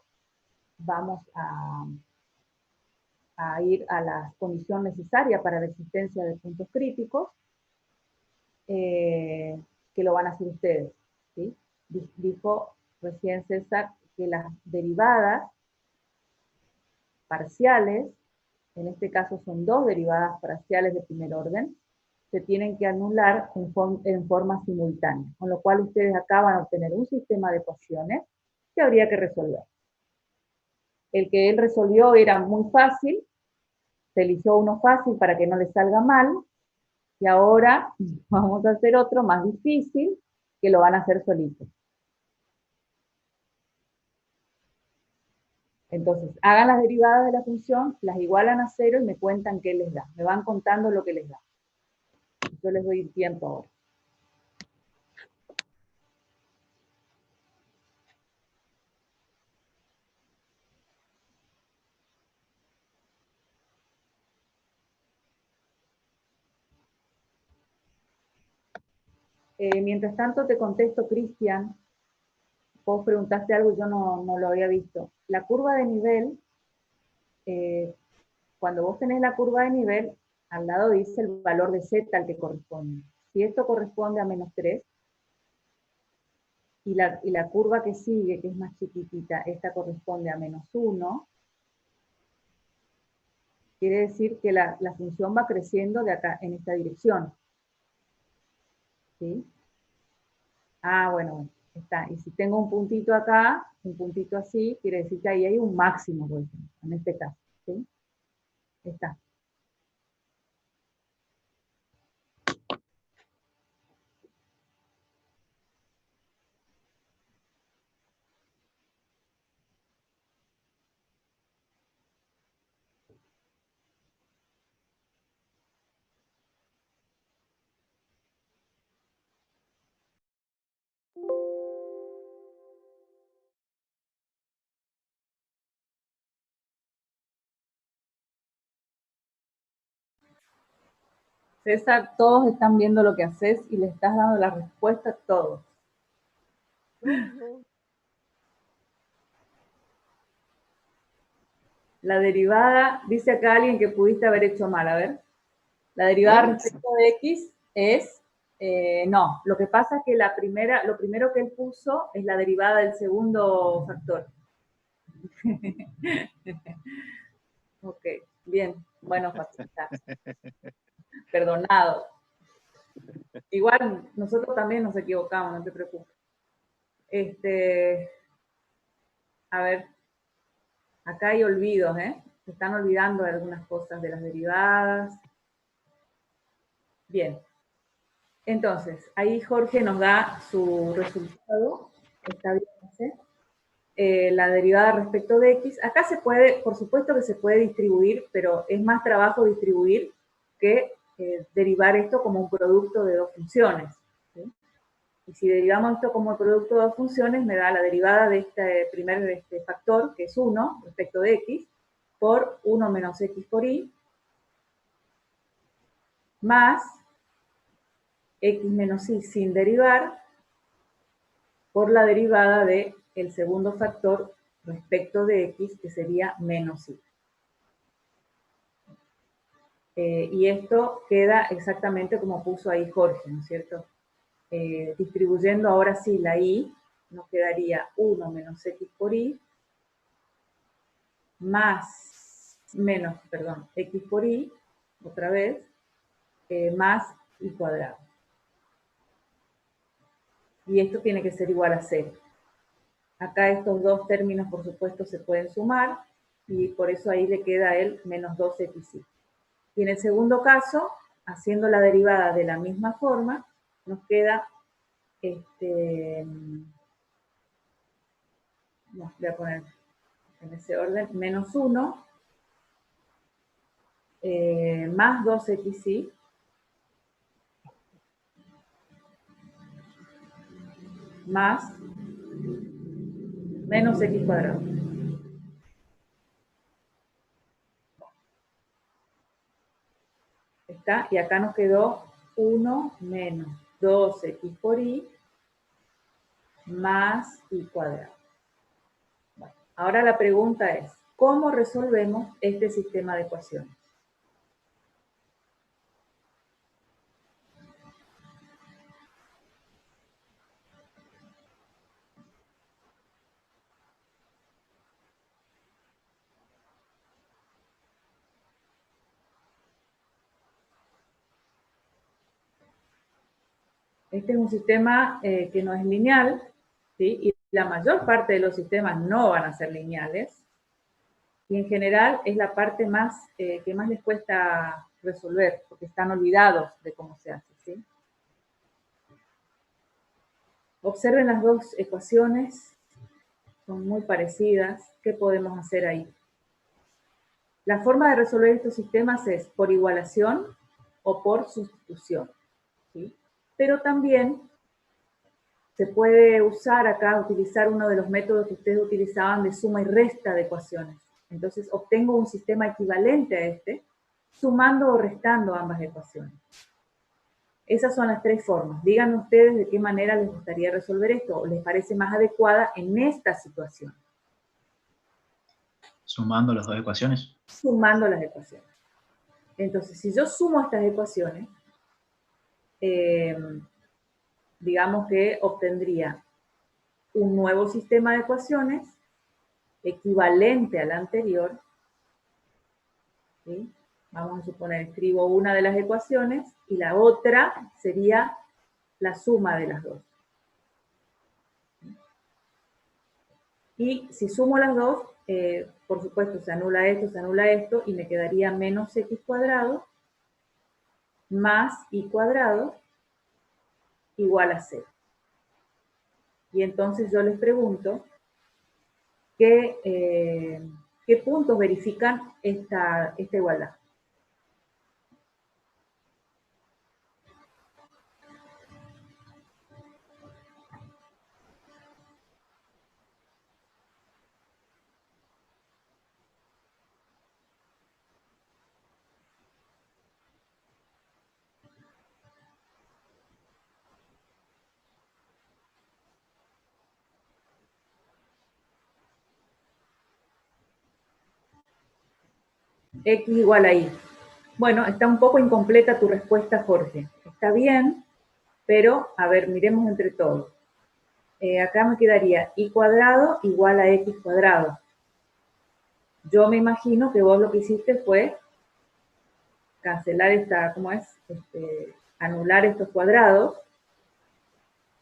vamos a ir a la condición necesaria para la existencia de puntos críticos, que lo van a hacer ustedes. ¿Sí? Dijo recién César que las derivadas parciales, en este caso son dos derivadas parciales de primer orden, se tienen que anular en forma simultánea, con lo cual ustedes acá van a obtener un sistema de ecuaciones que habría que resolver. El que él resolvió era muy fácil, se eligió uno fácil para que no le salga mal, y ahora vamos a hacer otro más difícil, que lo van a hacer solitos. Entonces, hagan las derivadas de la función, las igualan a 0 y me cuentan qué les da. Me van contando lo que les da. Yo les doy tiempo ahora. Mientras tanto te contesto, Cristian, vos preguntaste algo y yo no lo había visto. La curva de nivel, cuando vos tenés la curva de nivel, al lado dice el valor de z al que corresponde. Si esto corresponde a menos 3, y la curva que sigue, que es más chiquitita, esta corresponde a menos 1, quiere decir que la función va creciendo de acá, en esta dirección. ¿Sí? Ah, bueno, está. Y si tengo un puntito acá, un puntito así, quiere decir que ahí hay un máximo, por ejemplo, en este caso. ¿Sí? Está. César, todos están viendo lo que haces y le estás dando la respuesta a todos. La derivada, dice acá alguien que pudiste haber hecho mal, a ver. La derivada No, respecto de x es, no, lo que pasa es que lo primero que él puso es la derivada del segundo factor. Ok, bien, bueno, facilitar. Perdonado. Igual nosotros también nos equivocamos, no te preocupes. A ver, acá hay olvidos, ¿eh? Se están olvidando de algunas cosas de las derivadas. Bien. Entonces, ahí Jorge nos da su resultado. Está bien, ¿sí? La derivada respecto de x. Acá se puede, por supuesto que se puede distribuir, pero es más trabajo distribuir que derivar esto como un producto de dos funciones. ¿Sí? Y si derivamos esto como el producto de dos funciones, me da la derivada de este primer factor, que es 1, respecto de x, por 1 menos x por y, más x menos y sin derivar, por la derivada de el segundo factor respecto de x, que sería menos y. Y esto queda exactamente como puso ahí Jorge, ¿no es cierto? Distribuyendo ahora sí la y, nos quedaría 1 menos x por y, x por y, otra vez, más y cuadrado. Y esto tiene que ser igual a 0. Acá estos dos términos, por supuesto, se pueden sumar, y por eso ahí le queda el menos 2xy. Y en el segundo caso, haciendo la derivada de la misma forma, nos queda, no, voy a poner en ese orden, menos 1, más 2xy, más menos x cuadrado. ¿Está? Y acá nos quedó 1 menos 2x por y más y cuadrado. Bueno, ahora la pregunta es, ¿cómo resolvemos este sistema de ecuaciones? Este es un sistema que no es lineal, ¿sí? Y la mayor parte de los sistemas no van a ser lineales. Y en general es la parte más que más les cuesta resolver, porque están olvidados de cómo se hace, ¿sí? Observen las dos ecuaciones, son muy parecidas. ¿Qué podemos hacer ahí? La forma de resolver estos sistemas es por igualación o por sustitución, ¿sí? Pero también se puede usar acá, utilizar uno de los métodos que ustedes utilizaban de suma y resta de ecuaciones. Entonces obtengo un sistema equivalente a este, sumando o restando ambas ecuaciones. Esas son las tres formas. Díganme ustedes de qué manera les gustaría resolver esto, o les parece más adecuada en esta situación. Sumando las dos ecuaciones. Sumando las ecuaciones. Entonces, si yo sumo estas ecuaciones, digamos que obtendría un nuevo sistema de ecuaciones equivalente al anterior, ¿sí? Vamos a suponer, escribo una de las ecuaciones y la otra sería la suma de las dos. Y si sumo las dos, por supuesto se anula esto y me quedaría menos x cuadrado más y cuadrado igual a 0. Y entonces yo les pregunto, ¿qué puntos verifican esta igualdad? X igual a Y. Bueno, está un poco incompleta tu respuesta, Jorge. Está bien, pero, a ver, miremos entre todos. Acá me quedaría y cuadrado igual a x cuadrado. Yo me imagino que vos lo que hiciste fue cancelar esta, ¿cómo es? anular estos cuadrados,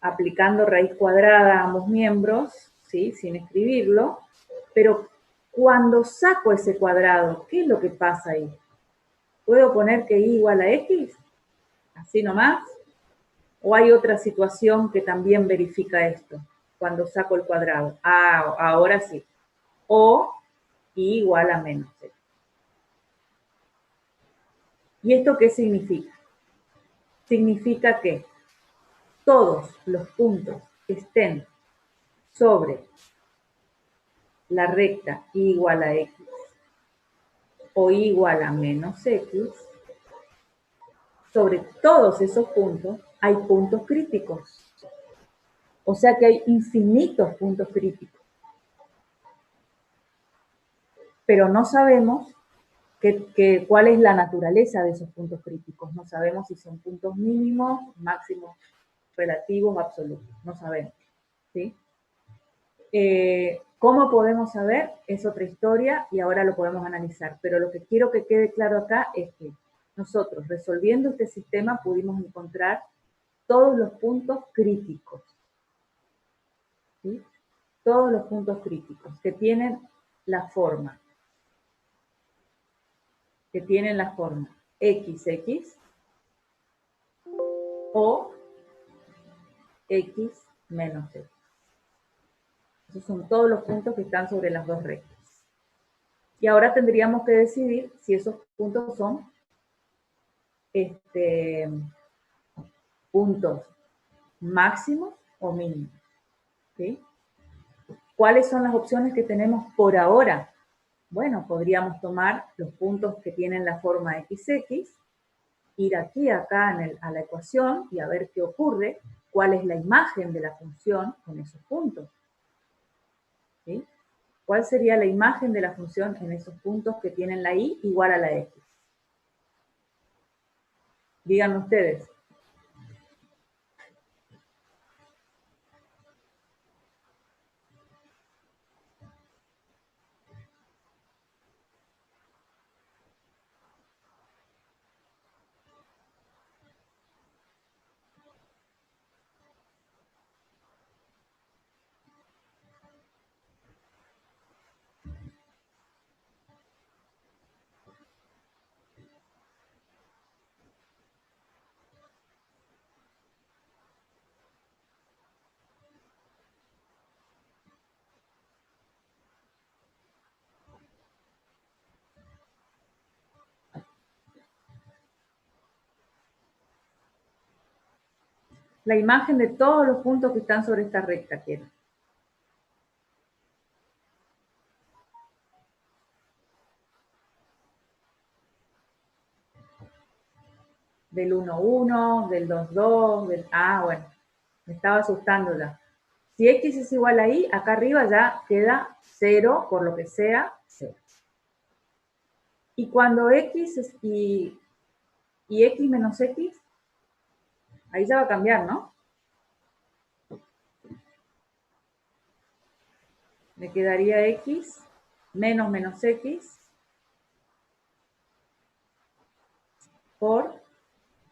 aplicando raíz cuadrada a ambos miembros, ¿sí? Sin escribirlo, pero cuando saco ese cuadrado, ¿qué es lo que pasa ahí? ¿Puedo poner que y igual a x? ¿Así nomás? ¿O hay otra situación que también verifica esto? Cuando saco el cuadrado. Ah, ahora sí. O y igual a menos x. ¿Y esto qué significa? Significa que todos los puntos que estén sobre la recta y igual a x o y igual a menos x, sobre todos esos puntos hay puntos críticos. O sea que hay infinitos puntos críticos. Pero no sabemos cuál es la naturaleza de esos puntos críticos. No sabemos si son puntos mínimos, máximos, relativos, absolutos. No sabemos. ¿Sí? ¿Cómo podemos saber? Es otra historia y ahora lo podemos analizar. Pero lo que quiero que quede claro acá es que nosotros, resolviendo este sistema, pudimos encontrar todos los puntos críticos. ¿Sí? Todos los puntos críticos que tienen la forma. XX o x menos x. Esos son todos los puntos que están sobre las dos rectas. Y ahora tendríamos que decidir si esos puntos son puntos máximos o mínimos. ¿Sí? ¿Cuáles son las opciones que tenemos por ahora? Bueno, podríamos tomar los puntos que tienen la forma XX, ir aquí, acá a la ecuación y a ver qué ocurre, cuál es la imagen de la función en esos puntos. ¿Sí? ¿Cuál sería la imagen de la función en esos puntos que tienen la y igual a la x? Díganme ustedes. La imagen de todos los puntos que están sobre esta recta, quiero. Del 1, 1, del 2, 2, del... Ah, bueno, me estaba asustando ya. Si x es igual a y, acá arriba ya queda 0, por lo que sea, 0. Y cuando x es y x menos x, ahí ya va a cambiar, ¿no? Me quedaría x menos menos x por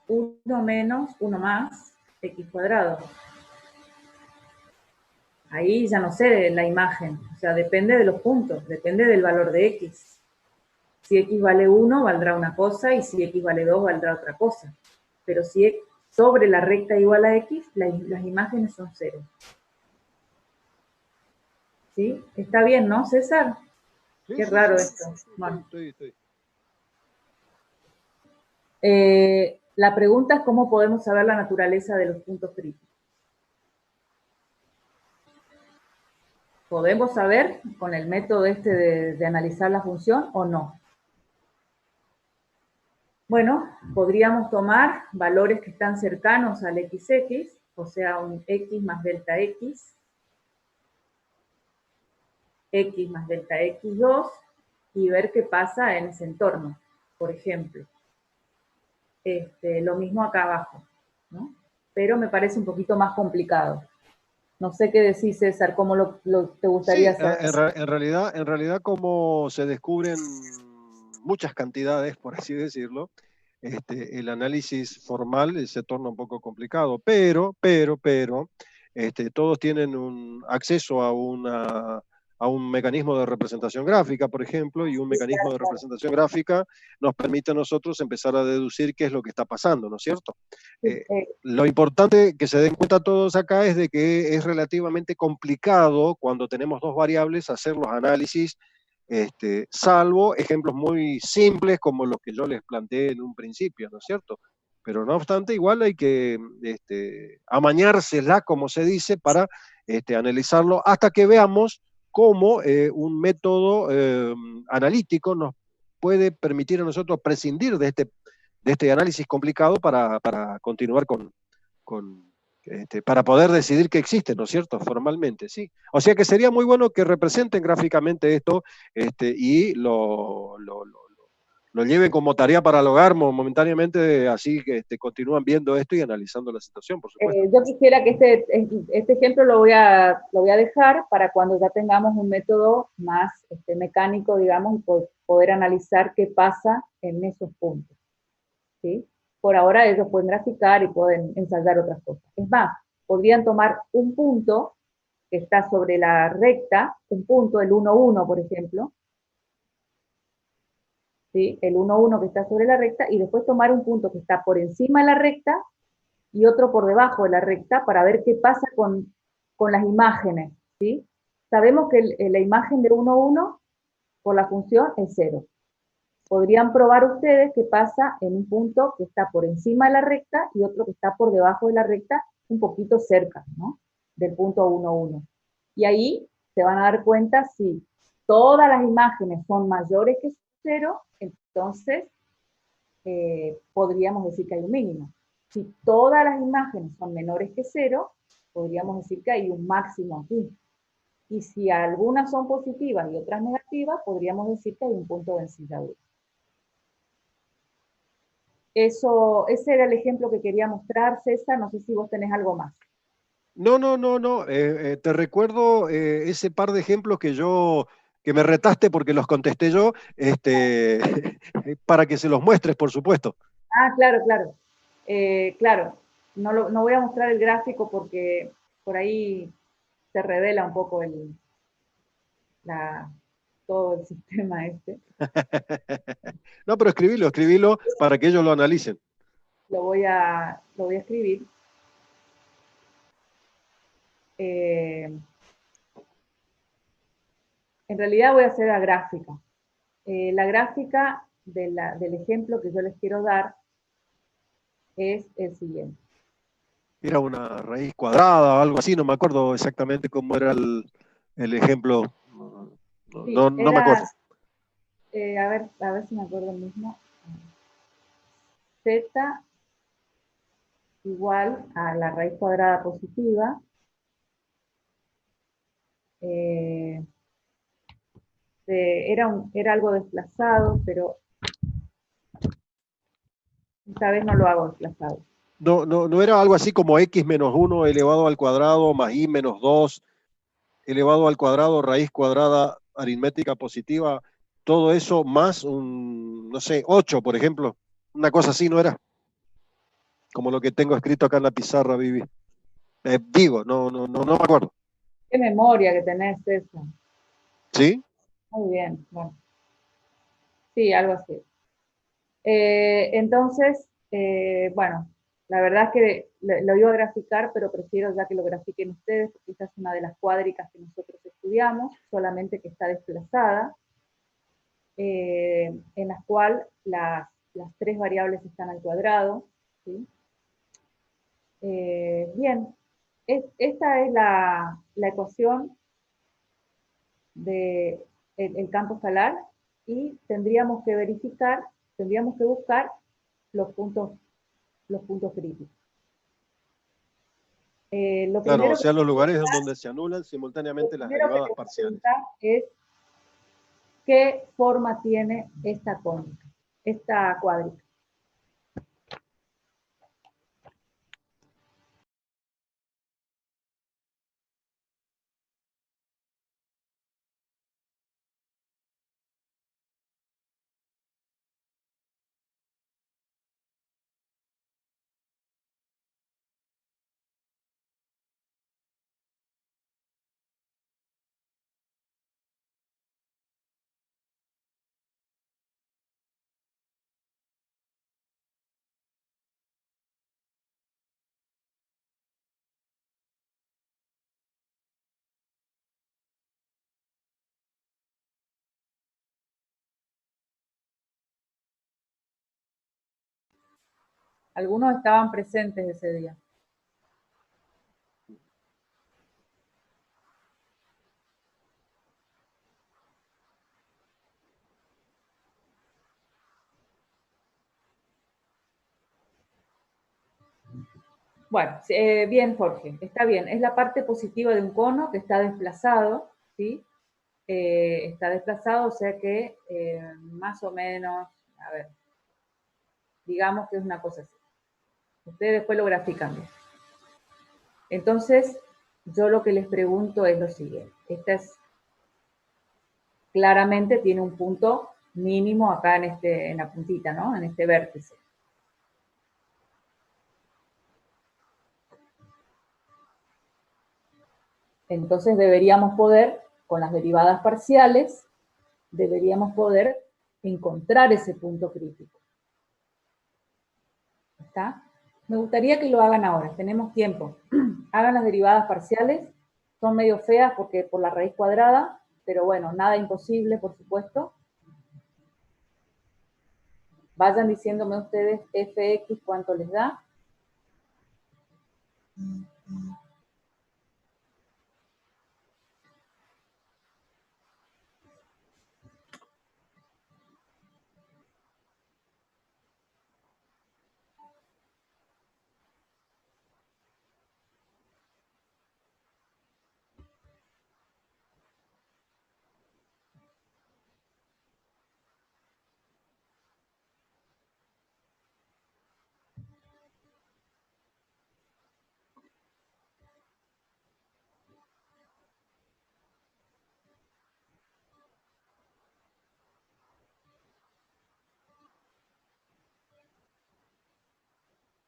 1 menos 1 más x cuadrado. Ahí ya no sé la imagen, o sea, depende de los puntos, depende del valor de x. Si x vale 1, valdrá una cosa, y si x vale 2, valdrá otra cosa. Pero si sobre la recta igual a x, las imágenes son 0. ¿Sí? Está bien, ¿no, César? Sí, Qué sí, raro sí, esto. sí, Bueno. estoy. La pregunta es cómo podemos saber la naturaleza de los puntos críticos. ¿Podemos saber con el método de analizar la función o no? Bueno, podríamos tomar valores que están cercanos al XX, o sea, un x más delta x más delta x2, y ver qué pasa en ese entorno, por ejemplo. Lo mismo acá abajo, ¿no? Pero me parece un poquito más complicado. No sé qué decís, César, ¿cómo te gustaría Sí, saber? en realidad como se descubren muchas cantidades, por así decirlo, el análisis formal se torna un poco complicado, pero, todos tienen un acceso a un mecanismo de representación gráfica, por ejemplo, y un Sí, mecanismo claro, de claro. representación gráfica nos permite a nosotros empezar a deducir qué es lo que está pasando, ¿no es cierto? Sí, Lo importante que se den cuenta todos acá es de que es relativamente complicado cuando tenemos dos variables hacer los análisis, salvo ejemplos muy simples como los que yo les planteé en un principio, ¿no es cierto? Pero no obstante, igual hay que amañársela, como se dice, para analizarlo hasta que veamos cómo un método analítico nos puede permitir a nosotros prescindir de este análisis complicado para continuar para poder decidir que existe, ¿no es cierto? Formalmente, sí. O sea que sería muy bueno que representen gráficamente esto y lo lleven como tarea para el hogar momentáneamente, así que continúan viendo esto y analizando la situación, por supuesto. Yo quisiera que este ejemplo lo voy a dejar para cuando ya tengamos un método más mecánico, digamos, y poder analizar qué pasa en esos puntos. ¿Sí? Por ahora ellos pueden graficar y pueden ensayar otras cosas. Es más, podrían tomar un punto que está sobre la recta, un punto, el 1,1, por ejemplo, ¿sí? El 1,1 que está sobre la recta, y después tomar un punto que está por encima de la recta y otro por debajo de la recta para ver qué pasa con las imágenes, ¿sí? Sabemos que la imagen de 1,1 por la función es 0. Podrían probar ustedes qué pasa en un punto que está por encima de la recta y otro que está por debajo de la recta, un poquito cerca, ¿no? Del punto 1,1. Y ahí se van a dar cuenta si todas las imágenes son mayores que 0, entonces podríamos decir que hay un mínimo. Si todas las imágenes son menores que 0, podríamos decir que hay un máximo aquí. Y si algunas son positivas y otras negativas, podríamos decir que hay un punto de ensilladura. Ese era el ejemplo que quería mostrar, César. No sé si vos tenés algo más. No. Te recuerdo ese par de ejemplos que me retaste porque los contesté yo, para que se los muestres, por supuesto. Ah, claro, claro. Claro, no voy a mostrar el gráfico porque por ahí se revela un poco todo el sistema este. No, pero escribilo para que ellos lo analicen. Lo voy a escribir. En realidad voy a hacer la gráfica. La gráfica del ejemplo que yo les quiero dar es el siguiente. Era una raíz cuadrada o algo así, no me acuerdo exactamente cómo era el ejemplo. Sí, No me acuerdo. era, a ver si me acuerdo el mismo. Z igual a la raíz cuadrada positiva. Era algo desplazado, pero esta vez no lo hago desplazado. No era algo así como x menos 1 elevado al cuadrado más y menos 2 elevado al cuadrado, raíz cuadrada aritmética positiva, todo eso más no sé, 8, por ejemplo. Una cosa así, ¿no era? Como lo que tengo escrito acá en la pizarra, Vivi. Digo, no me acuerdo. Qué memoria que tenés, eso. ¿Sí? Muy bien, bueno. Sí, algo así. Entonces, bueno, la verdad es que lo iba a graficar, pero prefiero ya que lo grafiquen ustedes, porque esta es una de las cuádricas que nosotros estudiamos, solamente que está desplazada, en la cual las tres variables están al cuadrado. ¿Sí? Bien, esta es la ecuación del el campo escalar y tendríamos que verificar, tendríamos que buscar los puntos críticos. Lo Claro, o primero que sea, los lugares donde se anulan simultáneamente las derivadas tenemos que parciales. preguntar es qué forma tiene esta cónica, esta cuádrica. Algunos estaban presentes ese día. Bueno, bien, Jorge, está bien. Es la parte positiva de un cono que está desplazado, ¿sí? Está desplazado, o sea que más o menos, a ver, digamos que es una cosa así. Ustedes después lo grafican bien. Entonces, yo lo que les pregunto es lo siguiente. Esta es, claramente tiene un punto mínimo acá en la puntita, ¿no? En este vértice. Entonces deberíamos poder, con las derivadas parciales, deberíamos poder encontrar ese punto crítico. ¿Está? Me gustaría que lo hagan ahora, tenemos tiempo. Hagan las derivadas parciales, son medio feas porque por la raíz cuadrada, pero bueno, nada imposible, por supuesto. Vayan diciéndome ustedes fx cuánto les da.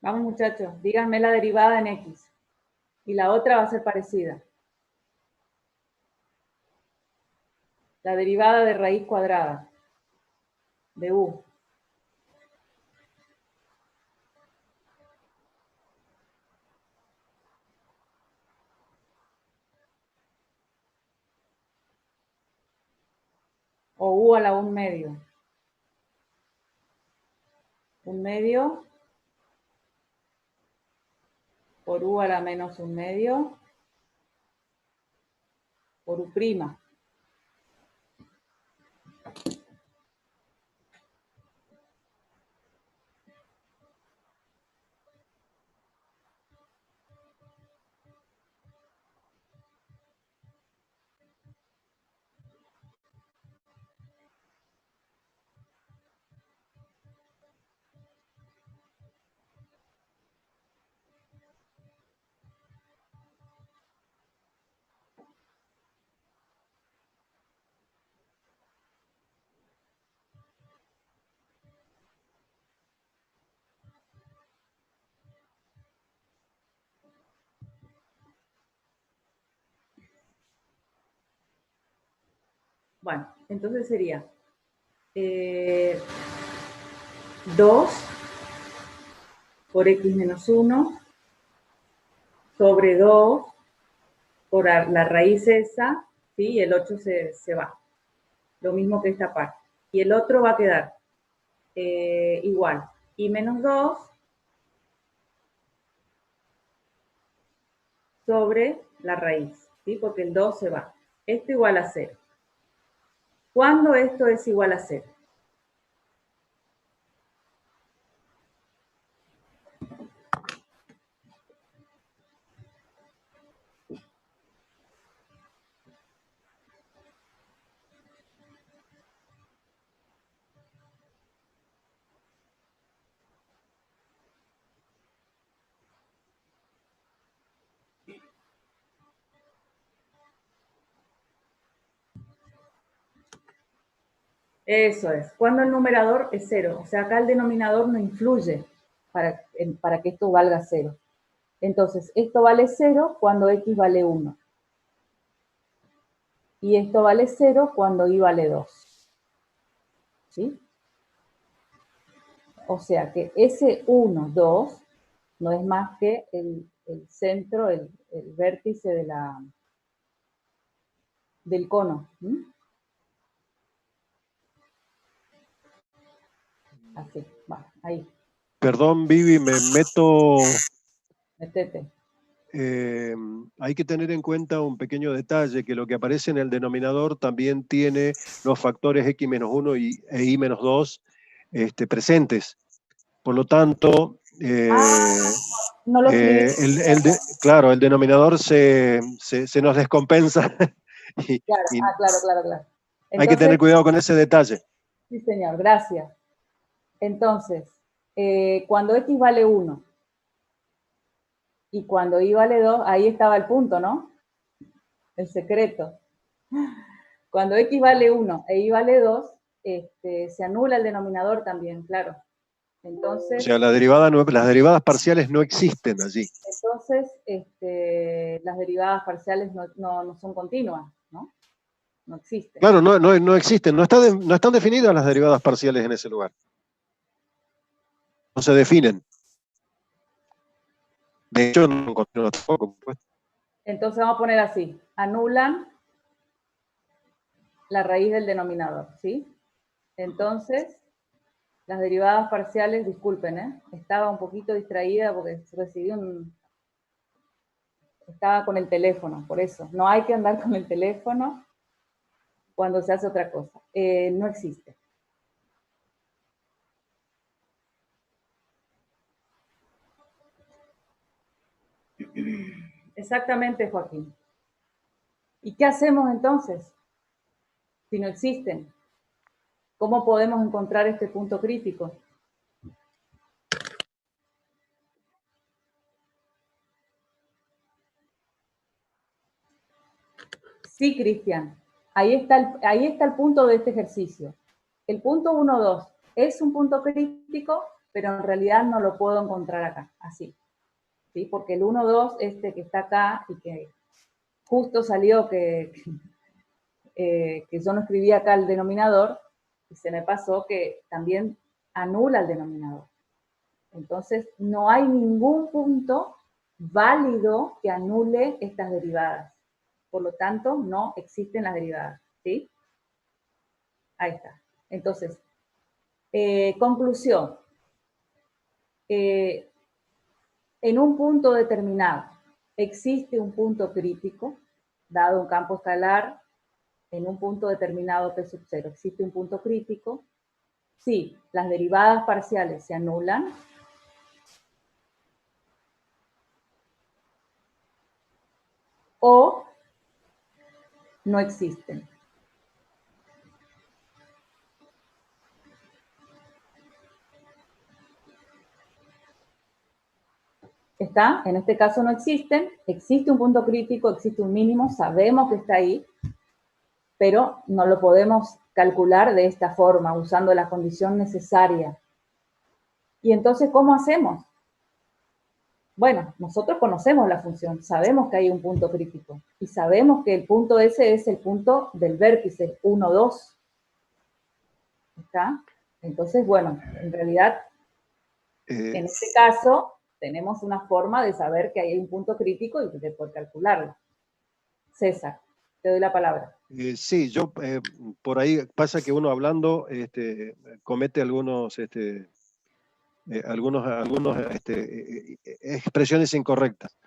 Vamos muchachos, díganme la derivada en x. Y la otra va a ser parecida. La derivada de raíz cuadrada de u. O u a la 1/2. 1/2 por u a la menos 1/2 por u prima. Bueno, entonces sería 2 por x menos 1 sobre 2 por la raíz esa, ¿sí? Y el 8 se va. Lo mismo que esta parte. Y el otro va a quedar igual. Y menos 2 sobre la raíz, ¿sí? Porque el 2 se va. Esto igual a 0. ¿Cuándo esto es igual a 0? Eso es. Cuando el numerador es 0. O sea, acá el denominador no influye para que esto valga 0. Entonces, esto vale 0 cuando x vale 1. Y esto vale 0 cuando y vale 2. ¿Sí? O sea que ese 1, 2 no es más que el centro, el vértice del cono. ¿Mm? Así, va, ahí. Perdón, Vivi, me meto. Metete. Hay que tener en cuenta un pequeño detalle, que lo que aparece en el denominador también tiene los factores x-1 e y-2 presentes. Por lo tanto, No lo escribí. claro, el denominador se nos descompensa y, Claro, y claro. hay que tener Entonces, cuidado con ese detalle. sí, señor, gracias. Entonces, cuando x vale 1 y cuando y vale 2, ahí estaba el punto, ¿no? El secreto. Cuando x vale 1 e y vale 2, se anula el denominador también, claro. Entonces, O sea, las derivadas parciales no existen allí. Entonces, las derivadas parciales no son continuas, ¿no? No existen. Claro, no existen, no están definidas las derivadas parciales en ese lugar. No se definen. De hecho, no continúan tampoco. Pues. Entonces vamos a poner así, anulan la raíz del denominador, ¿sí? Entonces, las derivadas parciales, disculpen, estaba un poquito distraída porque recibí estaba con el teléfono, por eso. No hay que andar con el teléfono cuando se hace otra cosa. No existe. Exactamente, Joaquín. ¿Y qué hacemos entonces si no existen? ¿Cómo podemos encontrar este punto crítico? Sí, Cristian. Ahí está el punto de este ejercicio. El punto 1, 2 es un punto crítico, pero en realidad no lo puedo encontrar acá, así. ¿Sí? Porque el 1, 2, que está acá y que justo salió que yo no escribí acá el denominador, y se me pasó que también anula el denominador. Entonces, no hay ningún punto válido que anule estas derivadas. Por lo tanto, no existen las derivadas, ¿sí? Ahí está. Entonces, conclusión. En un punto determinado existe un punto crítico, dado un campo escalar, en un punto determinado P sub 0 existe un punto crítico. Sí, las derivadas parciales se anulan. O no existen. ¿Está? En este caso no existen, existe un punto crítico, existe un mínimo, sabemos que está ahí, pero no lo podemos calcular de esta forma, usando la condición necesaria. ¿Y entonces cómo hacemos? Bueno, nosotros conocemos la función, sabemos que hay un punto crítico, y sabemos que el punto ese es el punto del vértice 1, 2. ¿Está? Entonces, bueno, en realidad, en este caso, tenemos una forma de saber que hay un punto crítico y de poder calcularlo. César, te doy la palabra. Sí, yo por ahí pasa que uno hablando comete algunos expresiones incorrectas.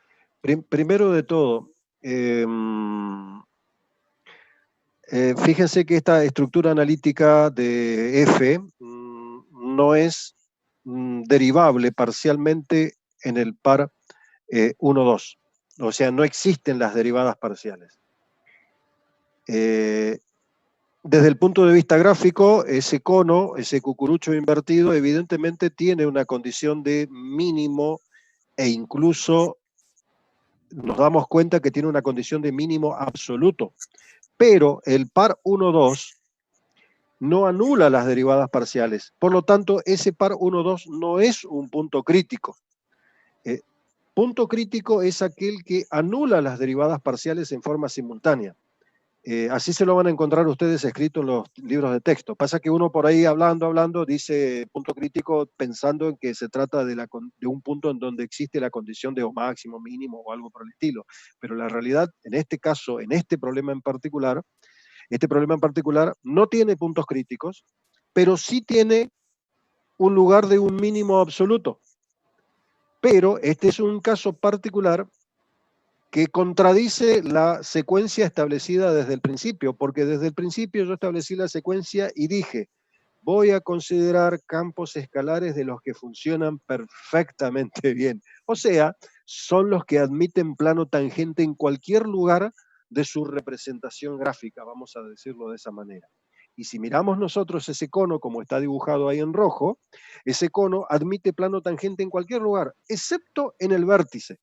Primero de todo, fíjense que esta estructura analítica de F no es derivable parcialmente en el par 1,2. O sea, no existen las derivadas parciales. Desde el punto de vista gráfico, ese cono, ese cucurucho invertido, evidentemente tiene una condición de mínimo e incluso nos damos cuenta que tiene una condición de mínimo absoluto. Pero el par 1,2 no anula las derivadas parciales. Por lo tanto, ese par 1,2 no es un punto crítico. Punto crítico es aquel que anula las derivadas parciales en forma simultánea. Así se lo van a encontrar ustedes escrito en los libros de texto. Pasa que uno por ahí hablando, dice punto crítico pensando en que se trata de un punto en donde existe la condición de o máximo, mínimo o algo por el estilo. Pero la realidad, en este caso, en este problema en particular no tiene puntos críticos, pero sí tiene un lugar de un mínimo absoluto. Pero este es un caso particular que contradice la secuencia establecida desde el principio, porque desde el principio yo establecí la secuencia y dije, voy a considerar campos escalares de los que funcionan perfectamente bien. O sea, son los que admiten plano tangente en cualquier lugar de su representación gráfica, vamos a decirlo de esa manera. Y si miramos nosotros ese cono, como está dibujado ahí en rojo, ese cono admite plano tangente en cualquier lugar, excepto en el vértice.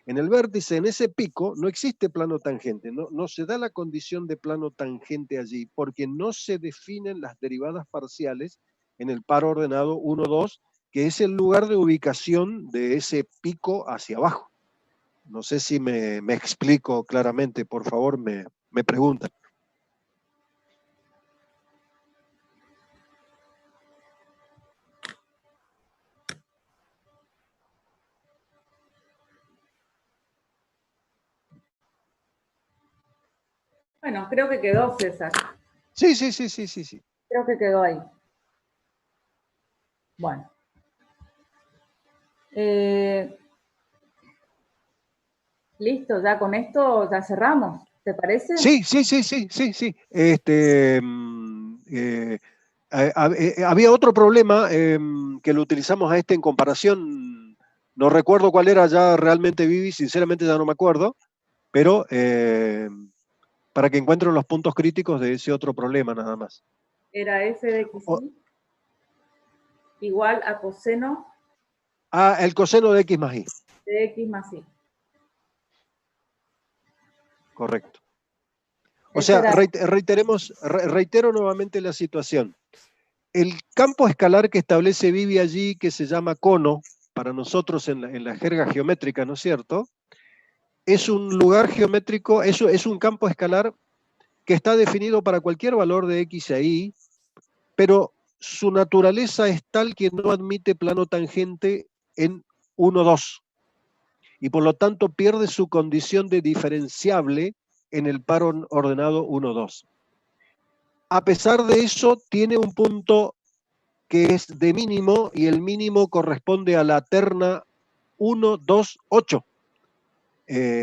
En el vértice, en ese pico, no existe plano tangente, no se da la condición de plano tangente allí, porque no se definen las derivadas parciales en el par ordenado 1, 2, que es el lugar de ubicación de ese pico hacia abajo. No sé si me explico claramente, por favor, me preguntan. Bueno, creo que quedó, César. Sí. Creo que quedó ahí. Bueno. Listo, ya con esto ya cerramos. ¿Te parece? Sí. Había otro problema que lo utilizamos a este en comparación. No recuerdo cuál era ya realmente, Vivi, sinceramente ya no me acuerdo, pero para que encuentren los puntos críticos de ese otro problema nada más. Era f de x igual a coseno. El coseno de x más y. De x más y. Correcto. O sea, reitero nuevamente la situación. El campo escalar que establece Vivi allí, que se llama cono, para nosotros en la jerga geométrica, ¿no es cierto? Es un lugar geométrico, eso es un campo escalar que está definido para cualquier valor de x e y, pero su naturaleza es tal que no admite plano tangente en 1, 2, y por lo tanto pierde su condición de diferenciable en el par ordenado 1, 2. A pesar de eso, tiene un punto que es de mínimo, y el mínimo corresponde a la terna 1, 2, 8.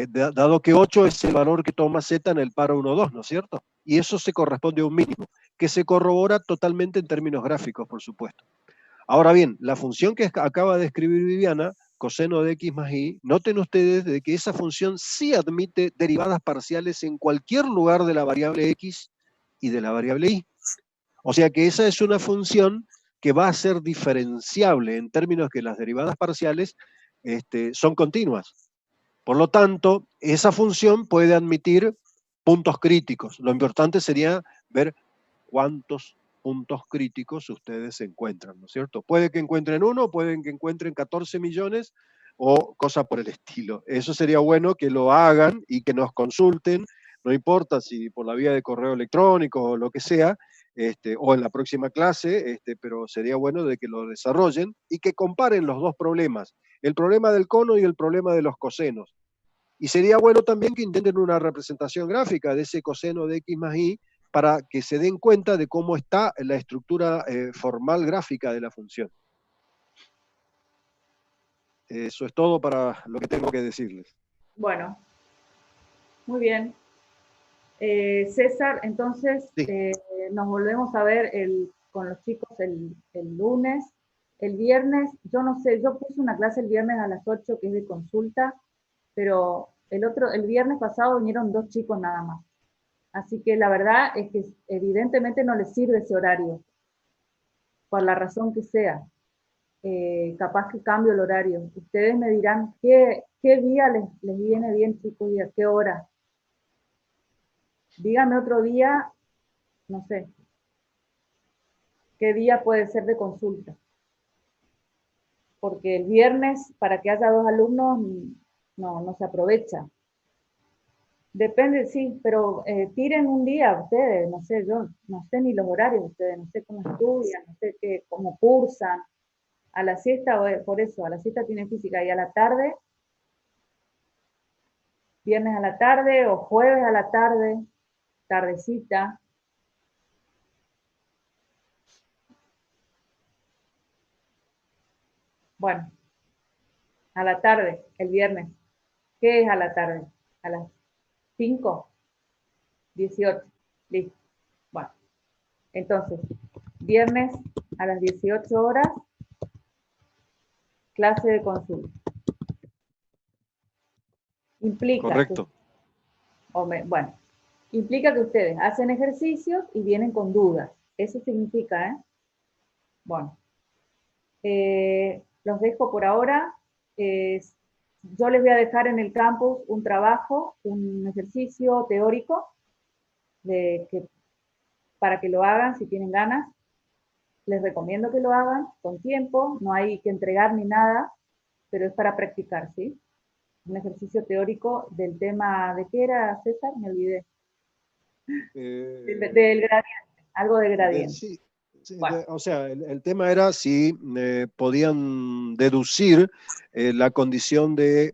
Dado que 8 es el valor que toma z en el par 1, 2, ¿no es cierto? Y eso se corresponde a un mínimo, que se corrobora totalmente en términos gráficos, por supuesto. Ahora bien, la función que acaba de escribir Viviana, coseno de x más y, noten ustedes de que esa función sí admite derivadas parciales en cualquier lugar de la variable x y de la variable y. O sea que esa es una función que va a ser diferenciable en términos que las derivadas parciales son continuas. Por lo tanto, esa función puede admitir puntos críticos. Lo importante sería ver cuántos puntos críticos ustedes encuentran, ¿no es cierto? Puede que encuentren uno, pueden que encuentren 14 millones o cosa por el estilo. Eso sería bueno que lo hagan y que nos consulten, no importa si por la vía de correo electrónico o lo que sea, o en la próxima clase, pero sería bueno de que lo desarrollen y que comparen los dos problemas, el problema del cono y el problema de los cosenos. Y sería bueno también que intenten una representación gráfica de ese coseno de x más y para que se den cuenta de cómo está la estructura formal gráfica de la función. Eso es todo para lo que tengo que decirles. Bueno, muy bien. César, entonces Sí. nos volvemos a ver con los chicos el lunes. El viernes, yo no sé, yo puse una clase el viernes a las 8 que es de consulta, pero el viernes pasado vinieron 2 chicos nada más. Así que la verdad es que evidentemente no les sirve ese horario, por la razón que sea. Capaz que cambio el horario. Ustedes me dirán qué día les viene bien, chicos, y a qué hora. Díganme otro día, no sé, qué día puede ser de consulta. Porque el viernes, para que haya 2 alumnos, no se aprovecha. Depende, sí, pero tiren un día ustedes, no sé, yo no sé ni los horarios de ustedes, no sé cómo estudian, no sé cómo cursan. A la siesta, por eso, a la siesta tienen física, y a la tarde, viernes a la tarde o jueves a la tarde, tardecita. Bueno, a la tarde, el viernes. ¿Qué es a la tarde? A las 5, 18. Listo. Bueno, entonces, viernes a las 18 horas, clase de consulta. Implica que, Correcto. bueno, implica que ustedes hacen ejercicios y vienen con dudas. Eso significa, ¿eh? Bueno, los dejo por ahora. Yo les voy a dejar en el campus un trabajo, un ejercicio teórico para que lo hagan si tienen ganas. Les recomiendo que lo hagan con tiempo, no hay que entregar ni nada, pero es para practicar, ¿sí? Un ejercicio teórico del tema, ¿de qué era, César? Me olvidé. Del gradiente, algo de gradiente. Sí, Bueno. o sea, el tema era si podían deducir la condición de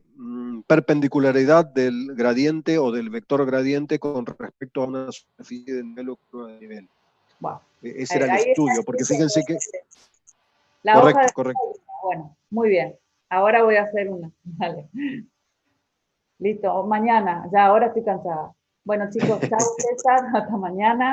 perpendicularidad del gradiente o del vector gradiente con respecto a una superficie de nivel o curva de nivel. Bueno, Ese era el ahí estudio, está, porque fíjense que... la hoja de... Correcto. Bueno, muy bien. Ahora voy a hacer una. Vale. Listo, mañana. Ya ahora estoy cansada. Bueno, chicos, chao César, hasta mañana.